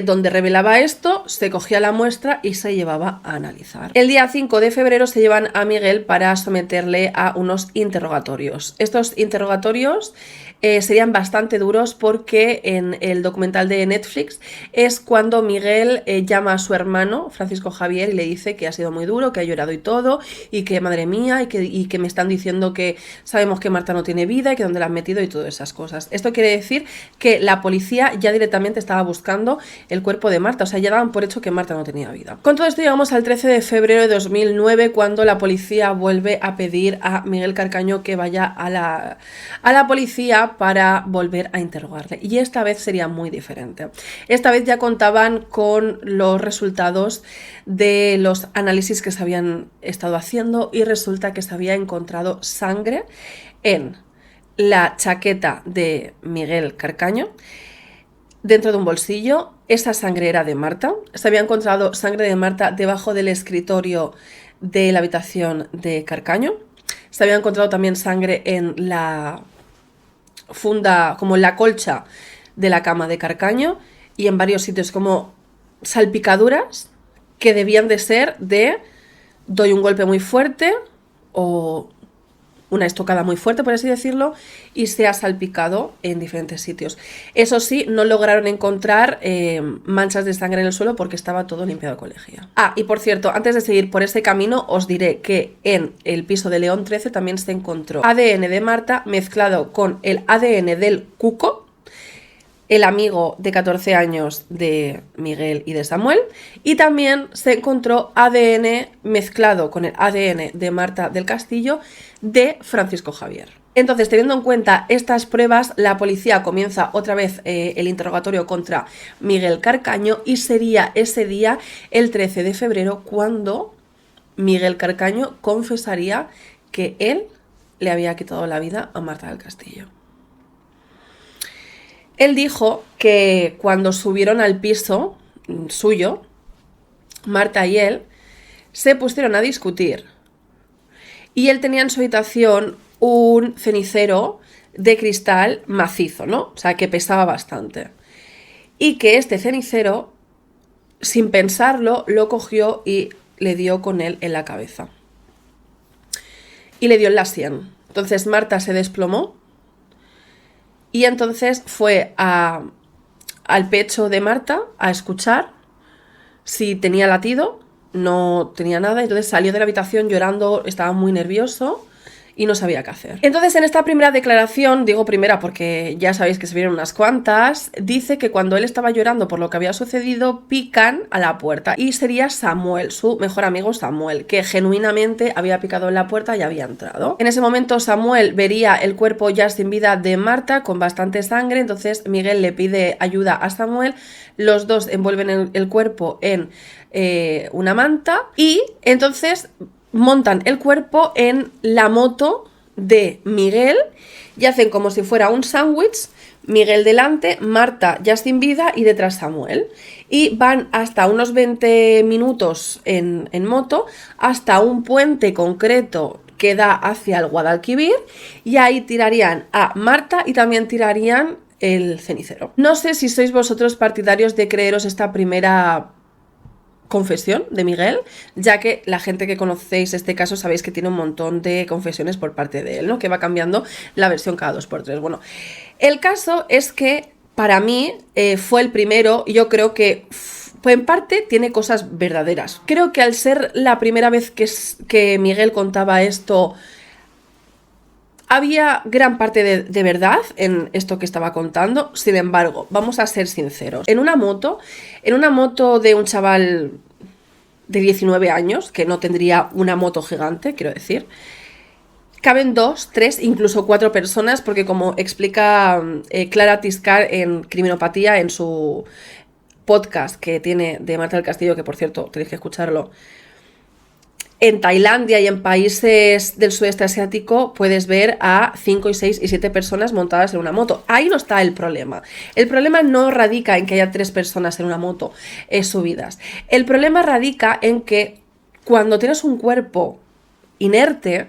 donde revelaba esto, se cogía la muestra y se llevaba a analizar. El día 5 de febrero se llevan a Miguel para someterle a unos interrogatorios. Estos interrogatorios serían bastante duros porque en el documental de Netflix es cuando Miguel llama a su hermano Francisco Javier y le dice que ha sido muy duro, que ha llorado y todo, y que madre mía, y que me están diciendo que sabemos que Marta no tiene vida y que dónde la han metido y todas esas cosas. Esto quiere decir que la policía ya directamente estaba buscando el cuerpo de Marta, o sea, ya daban por hecho que Marta no tenía vida. Con todo esto llegamos al 13 de febrero de 2009, cuando la policía vuelve a pedir a Miguel Carcaño que vaya a la policía para volver a interrogarle, y esta vez sería muy diferente. Esta vez ya contaban con los resultados de los análisis que se habían estado haciendo y resulta que se había encontrado sangre en la chaqueta de Miguel Carcaño, dentro de un bolsillo. Esa sangre era de Marta. Se había encontrado sangre de Marta debajo del escritorio de la habitación de Carcaño. Se había encontrado también sangre en la funda, como en la colcha de la cama de Carcaño, y en varios sitios como salpicaduras que debían de ser de doy un golpe muy fuerte o una estocada muy fuerte, por así decirlo, y se ha salpicado en diferentes sitios. Eso sí, no lograron encontrar manchas de sangre en el suelo porque estaba todo limpiado con lejía. Ah, y por cierto, antes de seguir por ese camino, os diré que en el piso de León 13 también se encontró ADN de Marta mezclado con el ADN del Cuco, el amigo de 14 años de Miguel y de Samuel, y también se encontró ADN mezclado con el ADN de Marta del Castillo de Francisco Javier. Entonces, teniendo en cuenta estas pruebas, la policía comienza otra vez el interrogatorio contra Miguel Carcaño, y sería ese día, el 13 de febrero, cuando Miguel Carcaño confesaría que él le había quitado la vida a Marta del Castillo. Él dijo que cuando subieron al piso suyo, Marta y él se pusieron a discutir y él tenía en su habitación un cenicero de cristal macizo, ¿no? O sea, que pesaba bastante. Y que este cenicero, sin pensarlo, lo cogió y le dio con él en la cabeza. Y le dio en la sien. Entonces Marta se desplomó y entonces fue al pecho de Marta a escuchar si tenía latido. No tenía nada, entonces salió de la habitación llorando, estaba muy nervioso y no sabía qué hacer. Entonces en esta primera declaración, digo primera porque ya sabéis que se vieron unas cuantas, dice que cuando él estaba llorando por lo que había sucedido, pican a la puerta y sería Samuel, su mejor amigo Samuel, que genuinamente había picado en la puerta y había entrado. En ese momento Samuel vería el cuerpo ya sin vida de Marta con bastante sangre, entonces Miguel le pide ayuda a Samuel, los dos envuelven el cuerpo en una manta y entonces montan el cuerpo en la moto de Miguel y hacen como si fuera un sándwich, Miguel delante, Marta ya sin vida y detrás Samuel. Y van hasta unos 20 minutos en moto hasta un puente concreto que da hacia el Guadalquivir y ahí tirarían a Marta y también tirarían el cenicero. No sé si sois vosotros partidarios de creeros esta primera confesión de Miguel, ya que la gente que conocéis este caso sabéis que tiene un montón de confesiones por parte de él, ¿no? Que va cambiando la versión cada 2x3. Bueno, el caso es que para mí fue el primero y yo creo que pues en parte tiene cosas verdaderas. Creo que al ser la primera vez que Miguel contaba esto, había gran parte de verdad en esto que estaba contando. Sin embargo, vamos a ser sinceros. En una moto de un chaval de 19 años, que no tendría una moto gigante, quiero decir, caben 2, 3, incluso 4 personas, porque como explica Clara Tiscar en Criminopatía, en su podcast que tiene de Marta del Castillo, que por cierto tenéis que escucharlo, en Tailandia y en países del sudeste asiático puedes ver a 5, 6 y 7 personas montadas en una moto. Ahí no está el problema. El problema no radica en que haya 3 personas en una moto subidas. El problema radica en que cuando tienes un cuerpo inerte,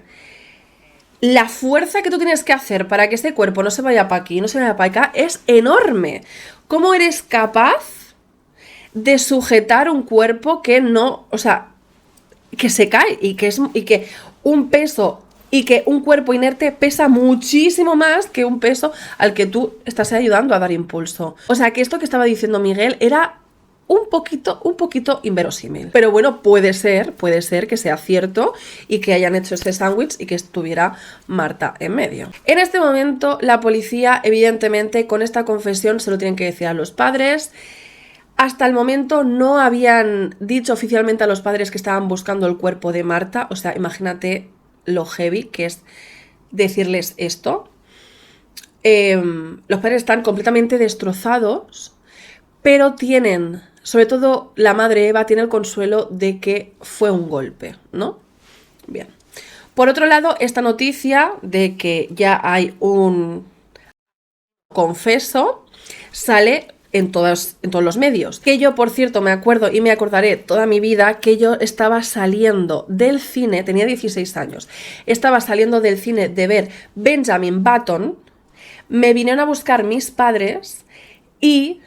la fuerza que tú tienes que hacer para que este cuerpo no se vaya para aquí, no se vaya para acá, es enorme. ¿Cómo eres capaz de sujetar un cuerpo que no, o sea, que se cae y que un peso y que un cuerpo inerte pesa muchísimo más que un peso al que tú estás ayudando a dar impulso? O sea, que esto que estaba diciendo Miguel era un poquito inverosímil. Pero bueno, puede ser que sea cierto y que hayan hecho este sándwich y que estuviera Marta en medio. En este momento, la policía, evidentemente, con esta confesión se lo tienen que decir a los padres. Hasta el momento no habían dicho oficialmente a los padres que estaban buscando el cuerpo de Marta. O sea, imagínate lo heavy que es decirles esto. Los padres están completamente destrozados, pero tienen, sobre todo la madre Eva, tiene el consuelo de que fue un golpe, ¿no? Bien. Por otro lado, esta noticia de que ya hay un confeso sale en todos los medios. Que yo, por cierto, me acuerdo y me acordaré toda mi vida que yo estaba saliendo del cine, tenía 16 años, estaba saliendo del cine de ver Benjamin Button, me vinieron a buscar mis padres y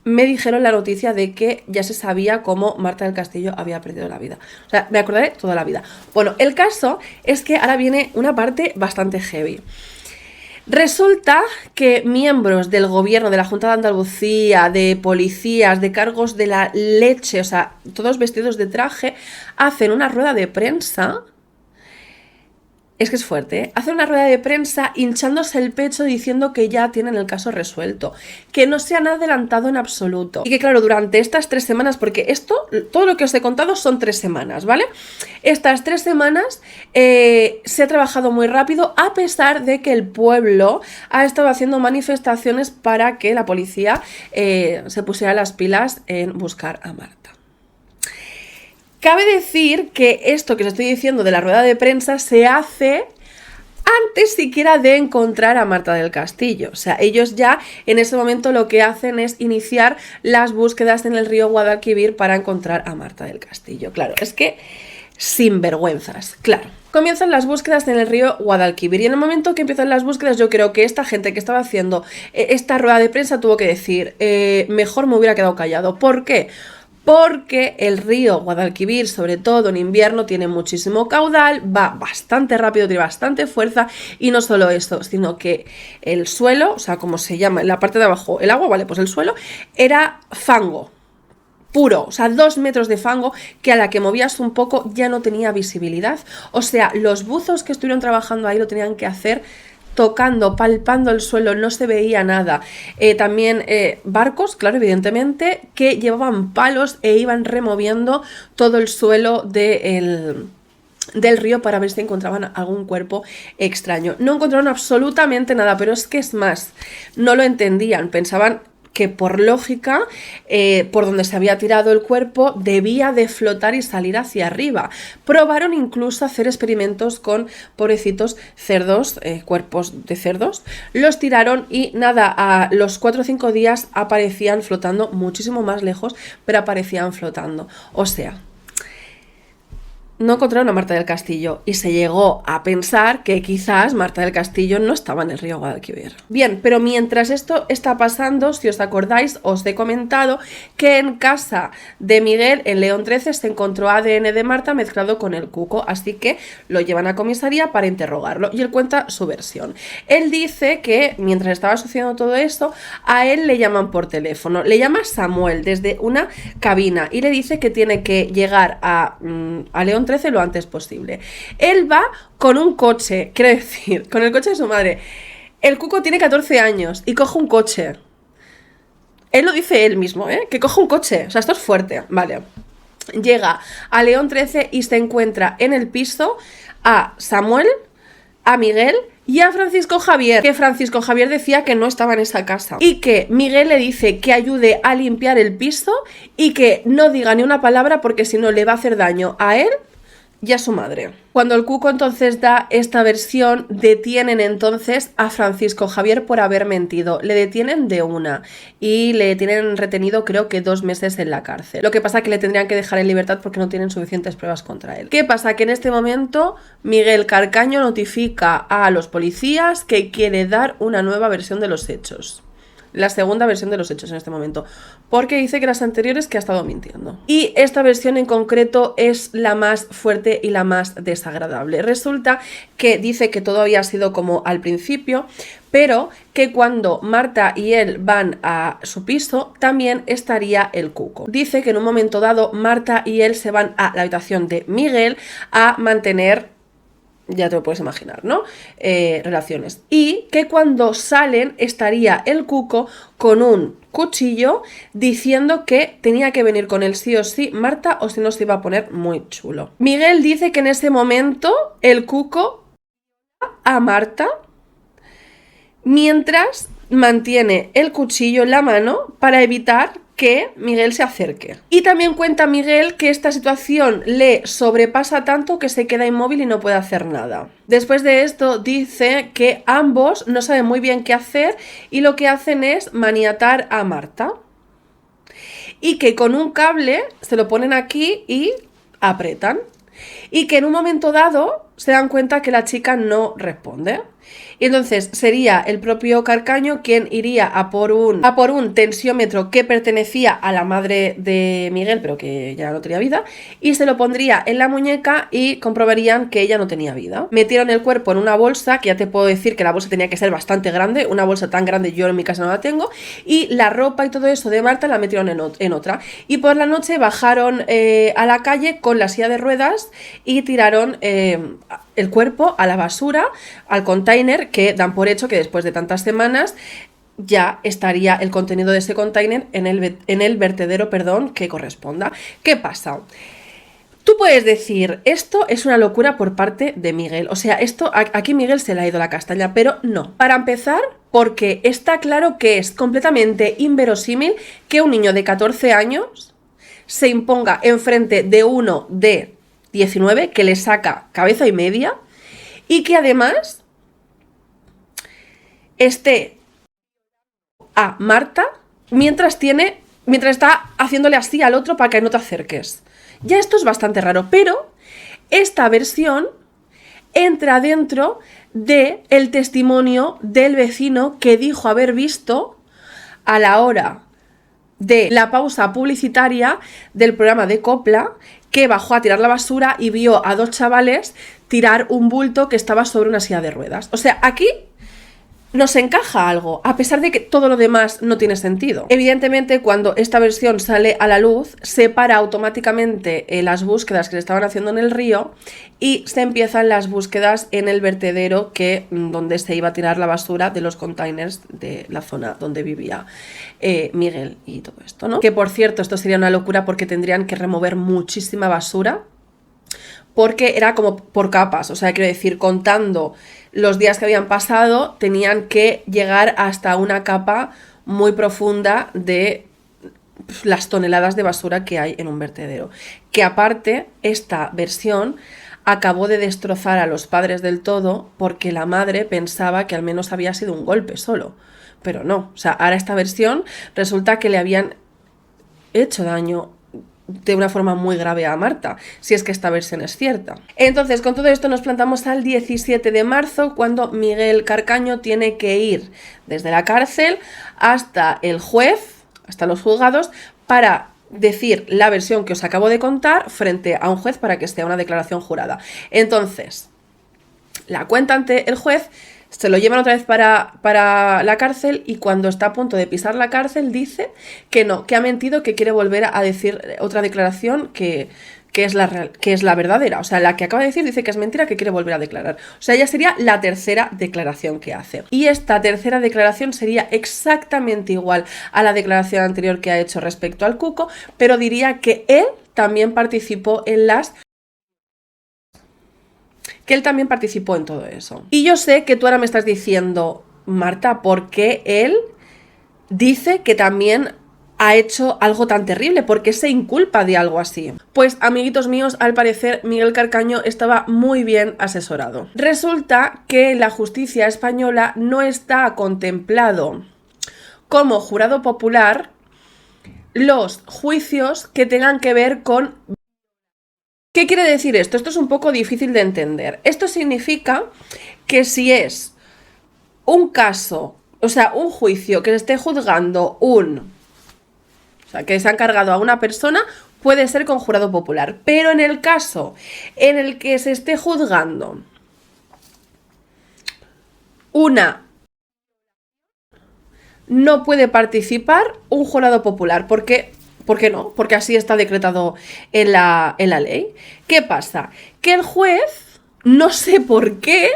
me dijeron la noticia de que ya se sabía cómo Marta del Castillo había perdido la vida. O sea, me acordaré toda la vida. Bueno, el caso es que ahora viene una parte bastante heavy. Resulta que miembros del gobierno, de la Junta de Andalucía, de policías, de cargos de la leche, o sea, todos vestidos de traje, hacen una rueda de prensa. Es que es fuerte, ¿eh? Hacen una rueda de prensa hinchándose el pecho diciendo que ya tienen el caso resuelto, que no se han adelantado en absoluto. Y que claro, durante estas 3 semanas, porque esto, todo lo que os he contado son 3 semanas, ¿vale? Estas 3 semanas se ha trabajado muy rápido, a pesar de que el pueblo ha estado haciendo manifestaciones para que la policía se pusiera las pilas en buscar a Marta. Cabe decir que esto que os estoy diciendo de la rueda de prensa se hace antes siquiera de encontrar a Marta del Castillo. O sea, ellos ya en ese momento lo que hacen es iniciar las búsquedas en el río Guadalquivir para encontrar a Marta del Castillo. Claro, es que sinvergüenzas, claro. Comienzan las búsquedas en el río Guadalquivir y en el momento que empiezan las búsquedas yo creo que esta gente que estaba haciendo esta rueda de prensa tuvo que decir mejor me hubiera quedado callado. ¿Por qué? Porque el río Guadalquivir, sobre todo en invierno, tiene muchísimo caudal, va bastante rápido, tiene bastante fuerza y no solo eso, sino que el suelo, o sea, como se llama en la parte de abajo el agua, vale, pues el suelo era fango puro, o sea, 2 metros de fango que a la que movías un poco ya no tenía visibilidad. O sea, los buzos que estuvieron trabajando ahí lo tenían que hacer tocando, palpando el suelo, no se veía nada. También barcos, claro, evidentemente, que llevaban palos e iban removiendo todo el suelo del río para ver si encontraban algún cuerpo extraño. No encontraron absolutamente nada, pero es que es más, no lo entendían, pensaban que por lógica, por donde se había tirado el cuerpo, debía de flotar y salir hacia arriba. Probaron incluso hacer experimentos con pobrecitos cerdos, cuerpos de cerdos, los tiraron y nada, a los 4 o 5 días aparecían flotando muchísimo más lejos, pero aparecían flotando. O sea, no encontraron a Marta del Castillo y se llegó a pensar que quizás Marta del Castillo no estaba en el río Guadalquivir. Bien, pero mientras esto está pasando, si os acordáis, os he comentado que en casa de Miguel, en León 13, se encontró ADN de Marta mezclado con el cuco, así que lo llevan a comisaría para interrogarlo y él cuenta su versión. Él dice que mientras estaba sucediendo todo esto, a él le llaman por teléfono, le llama Samuel desde una cabina y le dice que tiene que llegar a León 13 lo antes posible. Él va con un coche, quiero decir, con el coche de su madre. El cuco tiene 14 años y coge un coche. Él lo dice él mismo, que coge un coche. O sea, esto es fuerte, vale. Llega a León 13 y se encuentra en el piso a Samuel, a Miguel y a Francisco Javier, que Francisco Javier decía que no estaba en esa casa y que Miguel le dice que ayude a limpiar el piso y que no diga ni una palabra porque si no le va a hacer daño a él y a su madre. Cuando el cuco entonces da esta versión, detienen entonces a Francisco Javier por haber mentido. Le detienen de una y le tienen retenido creo que 2 meses en la cárcel. Lo que pasa que le tendrían que dejar en libertad porque no tienen suficientes pruebas contra él. ¿Qué pasa? Que en este momento Miguel Carcaño notifica a los policías que quiere dar una nueva versión de los hechos. La segunda versión de los hechos en este momento, porque dice que las anteriores que ha estado mintiendo. Y esta versión en concreto es la más fuerte y la más desagradable. Resulta que dice que todo había sido como al principio, pero que cuando Marta y él van a su piso, también estaría el cuco. Dice que en un momento dado Marta y él se van a la habitación de Miguel a mantener, ya te lo puedes imaginar, ¿no? Relaciones. Y que cuando salen estaría el cuco con un cuchillo diciendo que tenía que venir con él sí o sí Marta o si no se iba a poner muy chulo. Miguel dice que en ese momento el cuco a Marta mientras mantiene el cuchillo en la mano para evitar que Miguel se acerque. Y también cuenta Miguel que esta situación le sobrepasa tanto que se queda inmóvil y no puede hacer nada. Después de esto dice que ambos no saben muy bien qué hacer y lo que hacen es maniatar a Marta. Y que con un cable se lo ponen aquí y apretan. Y que en un momento dado se dan cuenta que la chica no responde. Y entonces sería el propio Carcaño quien iría a por un tensiómetro que pertenecía a la madre de Miguel, pero que ya no tenía vida, y se lo pondría en la muñeca y comprobarían que ella no tenía vida. Metieron el cuerpo en una bolsa, que ya te puedo decir que la bolsa tenía que ser bastante grande, una bolsa tan grande yo en mi casa no la tengo, y la ropa y todo eso de Marta la metieron en otra. Y por la noche bajaron a la calle con la silla de ruedas y tiraron el cuerpo a la basura, al container, que dan por hecho que después de tantas semanas ya estaría el contenido de ese container en el vertedero, que corresponda. ¿Qué pasa? Tú puedes decir, esto es una locura por parte de Miguel, o sea, esto aquí Miguel se le ha ido la castaña, pero no. Para empezar, porque está claro que es completamente inverosímil que un niño de 14 años se imponga enfrente de uno de 19, que le saca cabeza y media, y que además esté a Marta mientras está haciéndole así al otro para que no te acerques. Ya esto es bastante raro, pero esta versión entra dentro del testimonio del vecino que dijo haber visto a la hora de la pausa publicitaria del programa de Copla, que bajó a tirar la basura y vio a dos chavales tirar un bulto que estaba sobre una silla de ruedas. O sea, aquí nos encaja algo, a pesar de que todo lo demás no tiene sentido. Evidentemente, cuando esta versión sale a la luz, se para automáticamente las búsquedas que se estaban haciendo en el río y se empiezan las búsquedas en el vertedero donde se iba a tirar la basura de los containers de la zona donde vivía Miguel y todo esto, ¿no? Que por cierto, esto sería una locura porque tendrían que remover muchísima basura, porque era como por capas, o sea, quiero decir, contando los días que habían pasado, tenían que llegar hasta una capa muy profunda de las toneladas de basura que hay en un vertedero. Que aparte, esta versión acabó de destrozar a los padres del todo porque la madre pensaba que al menos había sido un golpe solo. Pero no, o sea, ahora esta versión resulta que le habían hecho daño de una forma muy grave a Marta, si es que esta versión es cierta. Entonces, con todo esto nos plantamos al 17 de marzo, cuando Miguel Carcaño tiene que ir desde la cárcel hasta el juez, hasta los juzgados, para decir la versión que os acabo de contar frente a un juez para que sea una declaración jurada. Entonces, la cuenta ante el juez, se lo llevan otra vez para la cárcel y cuando está a punto de pisar la cárcel dice que no, que ha mentido, que quiere volver a decir otra declaración que es la verdadera. O sea, la que acaba de decir dice que es mentira, que quiere volver a declarar. O sea, ya sería la tercera declaración que hace. Y esta tercera declaración sería exactamente igual a la declaración anterior que ha hecho respecto al Cuco, pero diría que él también participó en todo eso. Y yo sé que tú ahora me estás diciendo, Marta, ¿por qué él dice que también ha hecho algo tan terrible? ¿Por qué se inculpa de algo así? Pues, amiguitos míos, al parecer Miguel Carcaño estaba muy bien asesorado. Resulta que la justicia española no está contemplado como jurado popular los juicios que tengan que ver con... ¿Qué quiere decir esto? Esto es un poco difícil de entender. Esto significa que si es un caso, o sea, un juicio que se esté juzgando o sea, que se ha encargado a una persona, puede ser con jurado popular. Pero en el caso en el que se esté juzgando no puede participar un jurado popular. ¿Por qué no? Porque así está decretado en la ley. ¿Qué pasa? Que el juez, no sé por qué,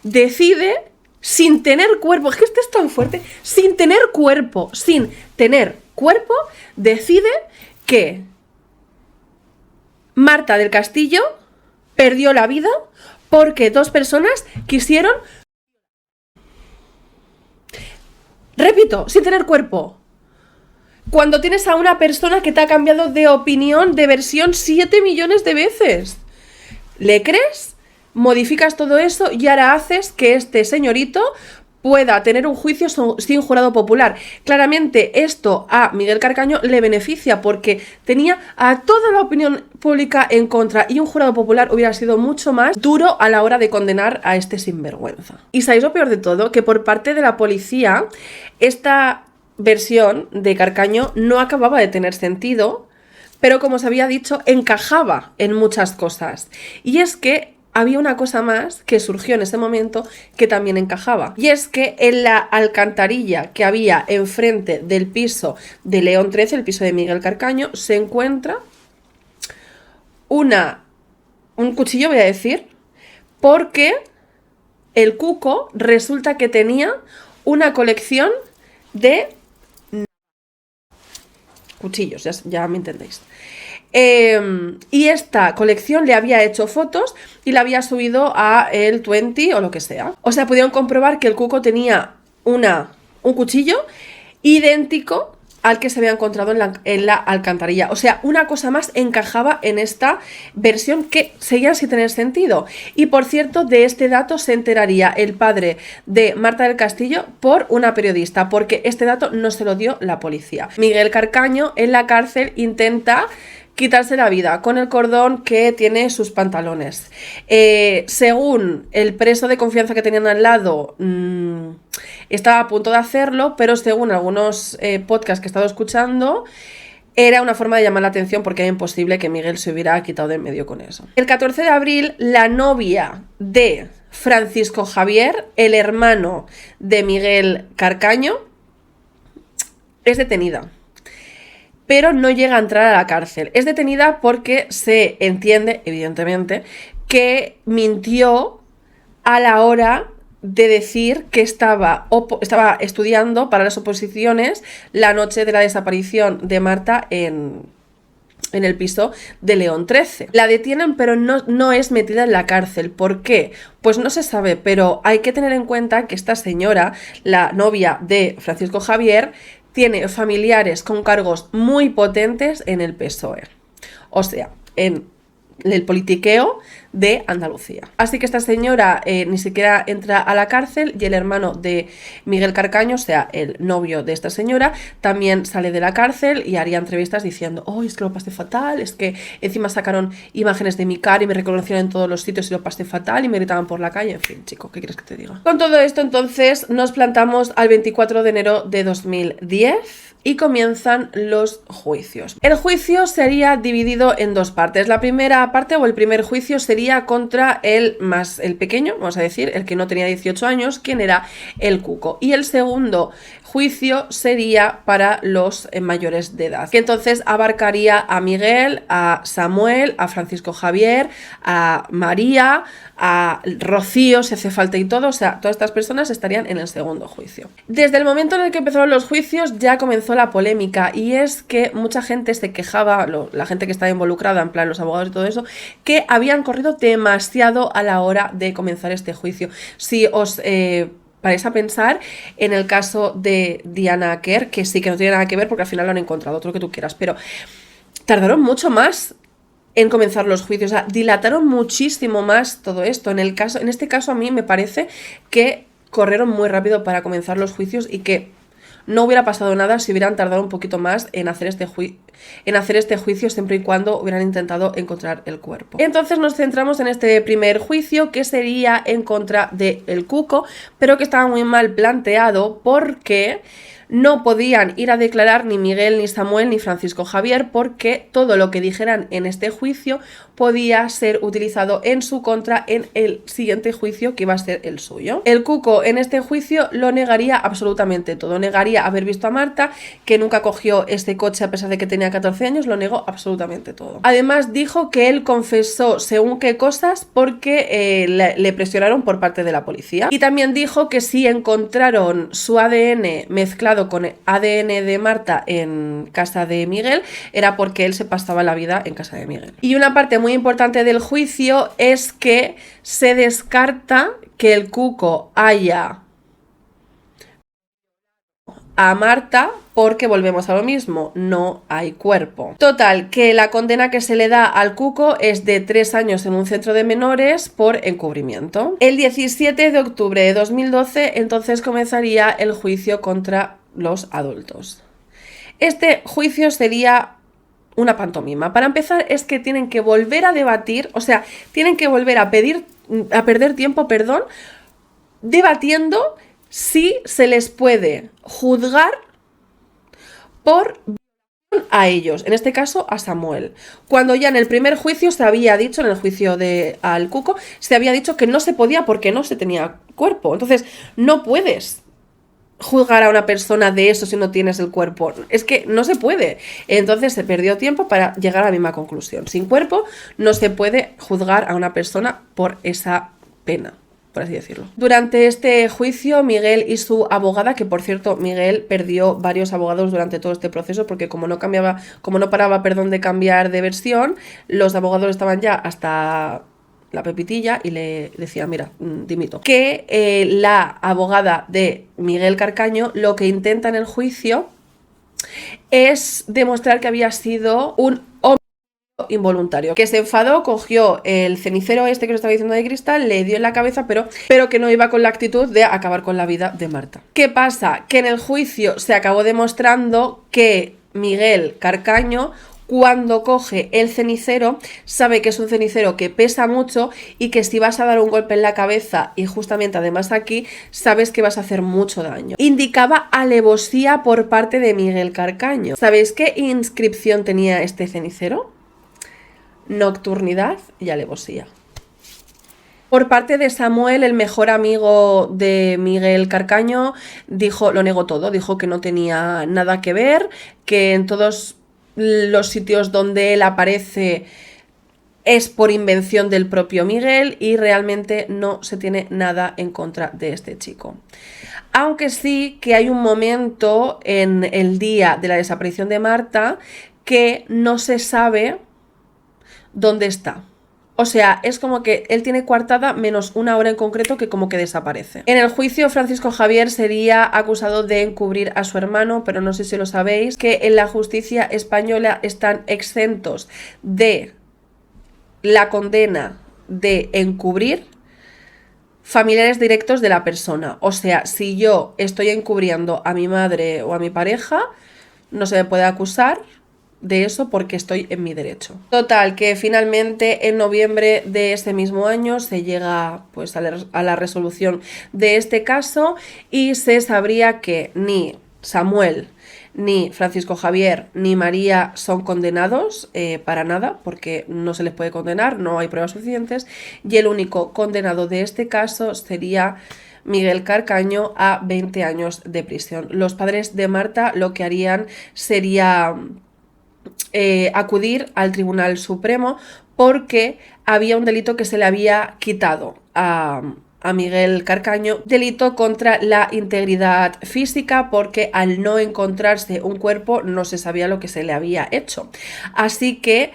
decide, sin tener cuerpo, es que esto es tan fuerte, sin tener cuerpo, decide que Marta del Castillo perdió la vida porque dos personas quisieron... Repito, sin tener cuerpo. Cuando tienes a una persona que te ha cambiado de opinión, de versión 7 millones de veces. ¿Le crees? Modificas todo eso y ahora haces que este señorito pueda tener un juicio sin jurado popular. Claramente esto a Miguel Carcaño le beneficia porque tenía a toda la opinión pública en contra y un jurado popular hubiera sido mucho más duro a la hora de condenar a este sinvergüenza. Y sabéis lo peor de todo, que por parte de la policía esta versión de Carcaño no acababa de tener sentido, pero como os había dicho, encajaba en muchas cosas. Y es que había una cosa más que surgió en ese momento que también encajaba. Y es que en la alcantarilla que había enfrente del piso de León 13, el piso de Miguel Carcaño, se encuentra un cuchillo, voy a decir, porque el Cuco resulta que tenía una colección de cuchillos, ya me entendéis. Y esta colección le había hecho fotos y la había subido a el 20 o lo que sea. O sea, pudieron comprobar que el Cuco tenía un cuchillo idéntico al que se había encontrado en la alcantarilla. O sea, una cosa más encajaba en esta versión que seguía sin tener sentido. Y por cierto, de este dato se enteraría el padre de Marta del Castillo por una periodista, porque este dato no se lo dio la policía. Miguel Carcaño en la cárcel intenta quitarse la vida con el cordón que tiene sus pantalones. Según el preso de confianza que tenían al lado, estaba a punto de hacerlo, pero según algunos podcasts que he estado escuchando, era una forma de llamar la atención porque era imposible que Miguel se hubiera quitado de en medio con eso. El 14 de abril, la novia de Francisco Javier, el hermano de Miguel Carcaño, es detenida, pero no llega a entrar a la cárcel. Es detenida porque se entiende, evidentemente, que mintió a la hora de decir que estaba estudiando para las oposiciones la noche de la desaparición de Marta en el piso de León 13. La detienen, pero no es metida en la cárcel. ¿Por qué? Pues no se sabe, pero hay que tener en cuenta que esta señora, la novia de Francisco Javier, tiene familiares con cargos muy potentes en el PSOE, o sea, en el politiqueo de Andalucía. Así que esta señora ni siquiera entra a la cárcel y el hermano de Miguel Carcaño, o sea, el novio de esta señora, también sale de la cárcel y haría entrevistas diciendo: oh, es que lo pasé fatal, es que encima sacaron imágenes de mi cara y me reconocieron en todos los sitios y lo pasé fatal y me gritaban por la calle. En fin, chico, ¿qué quieres que te diga? Con todo esto, entonces, nos plantamos al 24 de enero de 2010 y comienzan los juicios. El juicio sería dividido en dos partes. La primera parte, o el primer juicio, sería contra el pequeño, vamos a decir, el que no tenía 18 años, quien era el Cuco. Y el segundo juicio sería para los mayores de edad, que entonces abarcaría a Miguel, a Samuel, a Francisco Javier, a María, a Rocío, si hace falta, y todo. O sea, todas estas personas estarían en el segundo juicio. Desde el momento en el que empezaron los juicios ya comenzó la polémica, y es que mucha gente se quejaba, la gente que estaba involucrada, en plan los abogados y todo eso, que habían corrido demasiado a la hora de comenzar este juicio. Si os paráis a pensar en el caso de Diana Quer, que sí que no tiene nada que ver porque al final lo han encontrado, todo lo que tú quieras, pero tardaron mucho más en comenzar los juicios, o sea, dilataron muchísimo más todo esto. En este caso a mí me parece que corrieron muy rápido para comenzar los juicios y que no hubiera pasado nada si hubieran tardado un poquito más en hacer este juicio, siempre y cuando hubieran intentado encontrar el cuerpo. Entonces nos centramos en este primer juicio, que sería en contra del Cuco, pero que estaba muy mal planteado porque no podían ir a declarar ni Miguel, ni Samuel, ni Francisco Javier, porque todo lo que dijeran en este juicio podía ser utilizado en su contra en el siguiente juicio, que iba a ser el suyo. El Cuco en este juicio lo negaría absolutamente todo. Negaría haber visto a Marta, que nunca cogió este coche a pesar de que tenía 14 años, lo negó absolutamente todo. Además dijo que él confesó según qué cosas porque le presionaron por parte de la policía. Y también dijo que si encontraron su ADN mezclado con el ADN de Marta en casa de Miguel, era porque él se pasaba la vida en casa de Miguel. Y una parte muy importante del juicio es que se descarta que el Cuco haya a Marta, porque volvemos a lo mismo, no hay cuerpo. Total, que la condena que se le da al Cuco es de 3 años en un centro de menores por encubrimiento. El 17 de octubre de 2012 entonces comenzaría el juicio contra los adultos. Este juicio sería una pantomima. Para empezar, es que tienen que volver a debatir, o sea, tienen que volver a perder tiempo, debatiendo si se les puede juzgar por violación a ellos, en este caso a Samuel, cuando ya en el primer juicio se había dicho, en el juicio al Cuco, se había dicho que no se podía porque no se tenía cuerpo. Entonces no puedes juzgar a una persona de eso si no tienes el cuerpo, es que no se puede. Entonces se perdió tiempo para llegar a la misma conclusión: sin cuerpo no se puede juzgar a una persona por esa pena, por así decirlo. Durante este juicio, Miguel y su abogada, que por cierto Miguel perdió varios abogados durante todo este proceso porque como no paraba de cambiar de versión, los abogados estaban ya hasta la pepitilla y le decía: mira, dimito. Que la abogada de Miguel Carcaño lo que intenta en el juicio es demostrar que había sido un involuntario, que se enfadó, cogió el cenicero este que os estaba diciendo de cristal, le dio en la cabeza, pero que no iba con la actitud de acabar con la vida de Marta. ¿Qué pasa? Que en el juicio se acabó demostrando que Miguel Carcaño, cuando coge el cenicero, sabe que es un cenicero que pesa mucho y que si vas a dar un golpe en la cabeza y justamente además aquí, sabes que vas a hacer mucho daño. Indicaba alevosía por parte de Miguel Carcaño. ¿Sabéis qué inscripción tenía este cenicero? Nocturnidad y alevosía. Por parte de Samuel, el mejor amigo de Miguel Carcaño, lo negó todo, dijo que no tenía nada que ver, que en todos los sitios donde él aparece es por invención del propio Miguel y realmente no se tiene nada en contra de este chico. Aunque sí que hay un momento en el día de la desaparición de Marta que no se sabe dónde está. O sea, es como que él tiene coartada menos una hora en concreto que como que desaparece. En el juicio, Francisco Javier sería acusado de encubrir a su hermano, pero no sé si lo sabéis, que en la justicia española están exentos de la condena de encubrir familiares directos de la persona. O sea, si yo estoy encubriendo a mi madre o a mi pareja, no se me puede acusar de eso porque estoy en mi derecho. Total, que finalmente en noviembre de ese mismo año se llega pues a la resolución de este caso y se sabría que ni Samuel, ni Francisco Javier, ni María son condenados para nada, porque no se les puede condenar, no hay pruebas suficientes, y el único condenado de este caso sería Miguel Carcaño a 20 años de prisión. Los padres de Marta lo que harían sería acudir al Tribunal Supremo porque había un delito que se le había quitado a Miguel Carcaño, delito contra la integridad física, porque al no encontrarse un cuerpo no se sabía lo que se le había hecho. Así que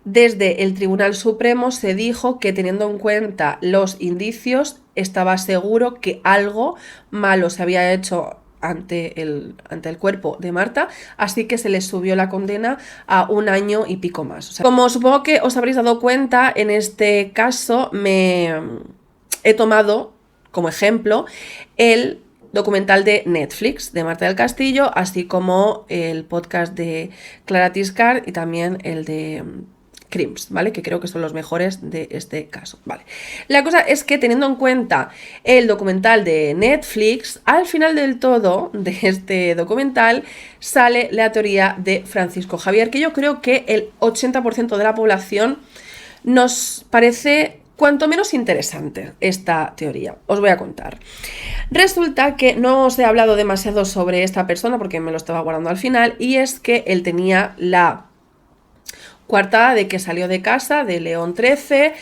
desde el Tribunal Supremo se dijo que teniendo en cuenta los indicios estaba seguro que algo malo se había hecho ante el cuerpo de Marta, así que se le subió la condena a 1 año y pico más. O sea, como supongo que os habréis dado cuenta, en este caso me he tomado como ejemplo el documental de Netflix de Marta del Castillo, así como el podcast de Clara Tiscar y también el de Crims, ¿vale? Que creo que son los mejores de este caso, ¿vale? La cosa es que teniendo en cuenta el documental de Netflix, al final del todo de este documental sale la teoría de Francisco Javier, que yo creo que el 80% de la población nos parece cuanto menos interesante esta teoría. Os voy a contar. Resulta que no os he hablado demasiado sobre esta persona porque me lo estaba guardando al final, y es que él tenía la coartada de que salió de casa de León 13,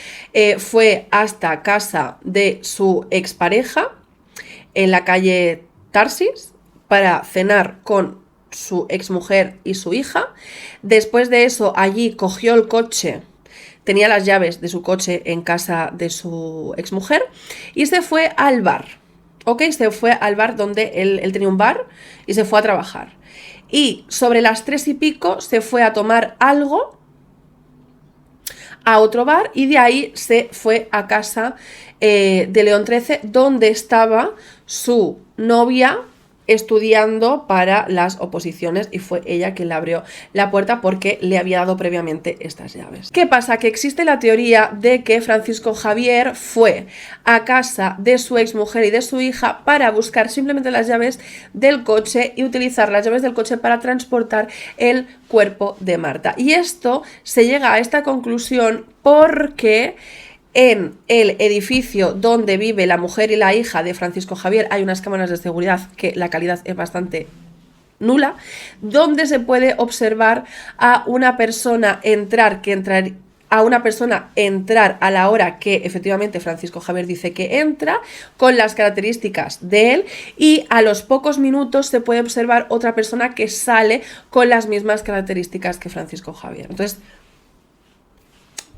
fue hasta casa de su expareja en la calle Tarsis para cenar con su exmujer y su hija. Después de eso, allí cogió el coche, tenía las llaves de su coche en casa de su exmujer y se fue al bar. ¿Ok? Se fue al bar donde él tenía un bar y se fue a trabajar. Y sobre las 3 y pico se fue a tomar algo a otro bar y de ahí se fue a casa de León 13, donde estaba su novia estudiando para las oposiciones, y fue ella quien le abrió la puerta porque le había dado previamente estas llaves. ¿Qué pasa? Que existe la teoría de que Francisco Javier fue a casa de su exmujer y de su hija para buscar simplemente las llaves del coche y utilizar las llaves del coche para transportar el cuerpo de Marta. Y esto se llega a esta conclusión porque en el edificio donde vive la mujer y la hija de Francisco Javier hay unas cámaras de seguridad que la calidad es bastante nula, donde se puede observar a una persona entrar a la hora que efectivamente Francisco Javier dice que entra, con las características de él, y a los pocos minutos se puede observar otra persona que sale con las mismas características que Francisco Javier. Entonces,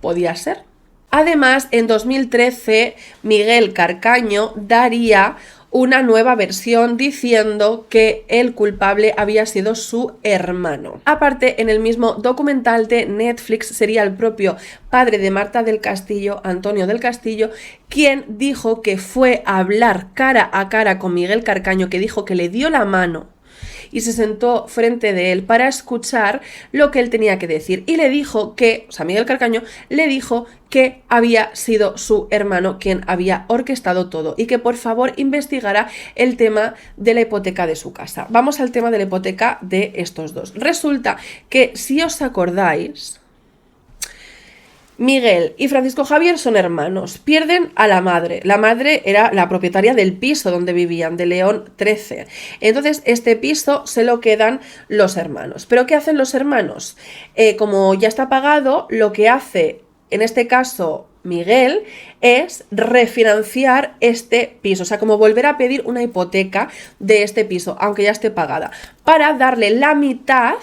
podía ser. Además, en 2013, Miguel Carcaño daría una nueva versión diciendo que el culpable había sido su hermano. Aparte, en el mismo documental de Netflix sería el propio padre de Marta del Castillo, Antonio del Castillo, quien dijo que fue a hablar cara a cara con Miguel Carcaño, que dijo que le dio la mano y se sentó frente de él para escuchar lo que él tenía que decir. Y le dijo que, o sea, Miguel Carcaño le dijo que había sido su hermano quien había orquestado todo y que por favor investigara el tema de la hipoteca de su casa. Vamos al tema de la hipoteca de estos dos. Resulta que, si os acordáis, Miguel y Francisco Javier son hermanos, pierden a la madre. La madre era la propietaria del piso donde vivían, de León 13. Entonces, este piso se lo quedan los hermanos. ¿Pero qué hacen los hermanos? Como ya está pagado, lo que hace, en este caso, Miguel, es refinanciar este piso, o sea, como volver a pedir una hipoteca de este piso, aunque ya esté pagada, para darle la mitad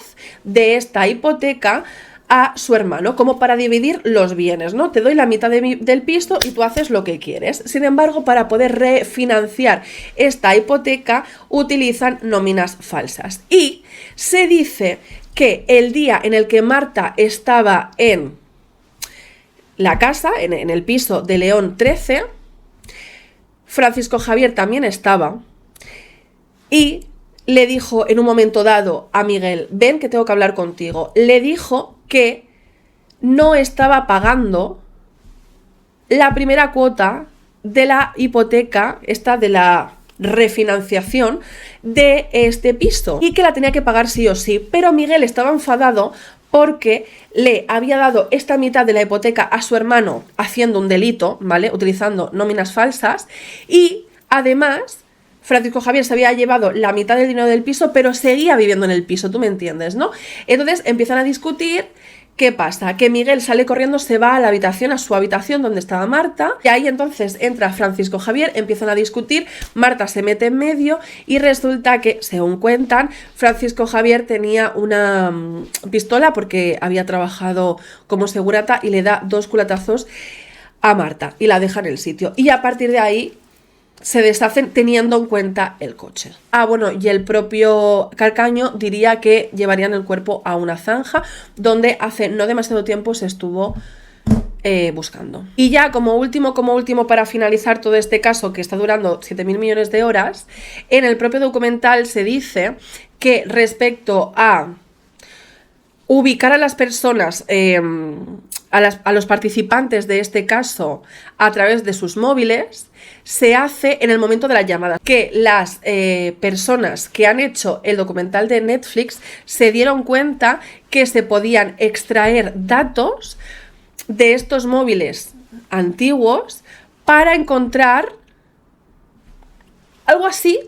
de esta hipoteca a su hermano, como para dividir los bienes, ¿no? Te doy la mitad del piso y tú haces lo que quieres. Sin embargo, para poder refinanciar esta hipoteca, utilizan nóminas falsas. Y se dice que el día en el que Marta estaba en la casa, en el piso de León 13, Francisco Javier también estaba y le dijo en un momento dado a Miguel: ven que tengo que hablar contigo. Le dijo que no estaba pagando la primera cuota de la hipoteca, esta de la refinanciación de este piso, y que la tenía que pagar sí o sí. Pero Miguel estaba enfadado porque le había dado esta mitad de la hipoteca a su hermano haciendo un delito, ¿vale? Utilizando nóminas falsas, y además Francisco Javier se había llevado la mitad del dinero del piso, pero seguía viviendo en el piso, tú me entiendes, ¿no? Entonces empiezan a discutir. ¿Qué pasa? Que Miguel sale corriendo, se va a la habitación, a su habitación donde estaba Marta, y ahí entonces entra Francisco Javier, empiezan a discutir, Marta se mete en medio y resulta que, según cuentan, Francisco Javier tenía una pistola porque había trabajado como segurata y le da 2 culatazos a Marta y la deja en el sitio. Y a partir de ahí se deshacen teniendo en cuenta el coche. Ah, bueno, y el propio Carcaño diría que llevarían el cuerpo a una zanja donde hace no demasiado tiempo se estuvo buscando. Y ya como último, para finalizar todo este caso que está durando 7.000 millones de horas, en el propio documental se dice que respecto a ubicar a las personas, a los participantes de este caso a través de sus móviles, se hace en el momento de la llamada. Que las personas que han hecho el documental de Netflix se dieron cuenta que se podían extraer datos de estos móviles antiguos para encontrar algo así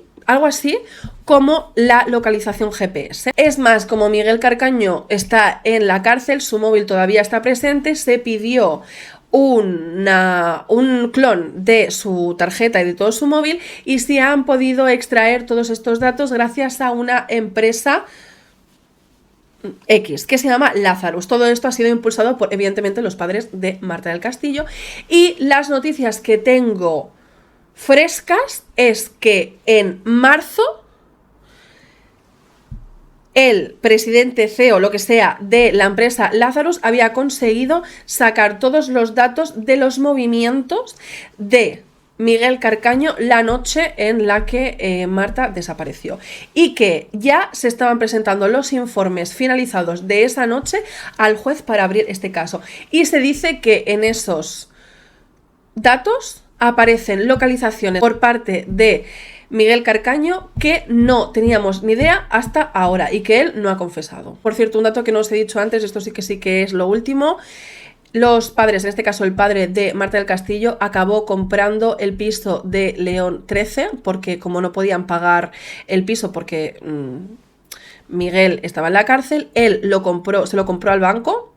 como la localización GPS. Es más, como Miguel Carcaño está en la cárcel, su móvil todavía está presente, se pidió un clon de su tarjeta y de todo su móvil, y se han podido extraer todos estos datos gracias a una empresa X, que se llama Lazarus. Todo esto ha sido impulsado por, evidentemente, los padres de Marta del Castillo. Y las noticias que tengo frescas es que en marzo el presidente CEO, lo que sea, de la empresa Lazarus había conseguido sacar todos los datos de los movimientos de Miguel Carcaño la noche en la que Marta desapareció, y que ya se estaban presentando los informes finalizados de esa noche al juez para abrir este caso. Y se dice que en esos datos aparecen localizaciones por parte de Miguel Carcaño que no teníamos ni idea hasta ahora y que él no ha confesado. Por cierto, un dato que no os he dicho antes, esto sí que es lo último. Los padres, en este caso el padre de Marta del Castillo, acabó comprando el piso de León 13 porque, como no podían pagar el piso porque Miguel estaba en la cárcel, él se lo compró al banco.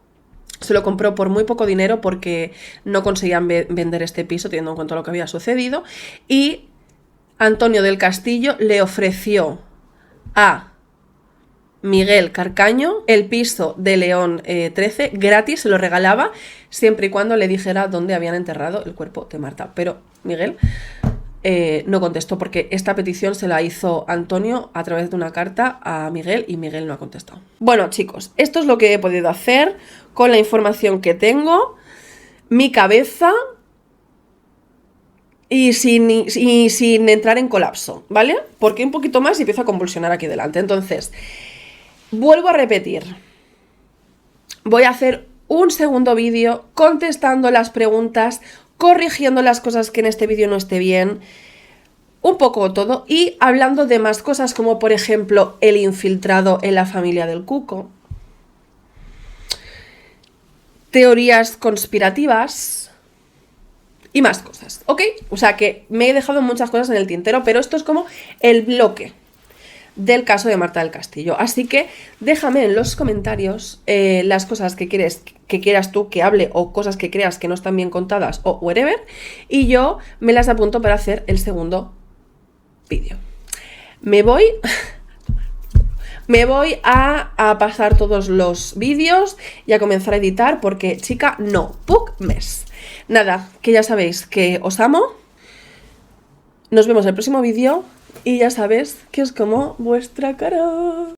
Se lo compró por muy poco dinero porque no conseguían vender este piso teniendo en cuenta lo que había sucedido, y Antonio del Castillo le ofreció a Miguel Carcaño el piso de León 13 gratis, se lo regalaba siempre y cuando le dijera dónde habían enterrado el cuerpo de Marta. Pero Miguel no contestó, porque esta petición se la hizo Antonio a través de una carta a Miguel y Miguel no ha contestado. Bueno, chicos, esto es lo que he podido hacer con la información que tengo, mi cabeza y sin entrar en colapso, ¿vale? Porque un poquito más y empiezo a convulsionar aquí delante. Entonces, vuelvo a repetir. Voy a hacer un segundo vídeo contestando las preguntas, corrigiendo las cosas que en este vídeo no esté bien, un poco todo, y hablando de más cosas como por ejemplo el infiltrado en la familia del Cuco, teorías conspirativas y más cosas, ¿ok? O sea que me he dejado muchas cosas en el tintero, pero esto es como el bloque del caso de Marta del Castillo. Así que déjame en los comentarios las cosas que quieras tú que hable o cosas que creas que no están bien contadas o whatever, y yo me las apunto para hacer el segundo vídeo. Me voy a pasar todos los vídeos y a comenzar a editar porque, chica, no, puc mes. Nada, que ya sabéis que os amo. Nos vemos en el próximo vídeo y ya sabéis que es como vuestra cara.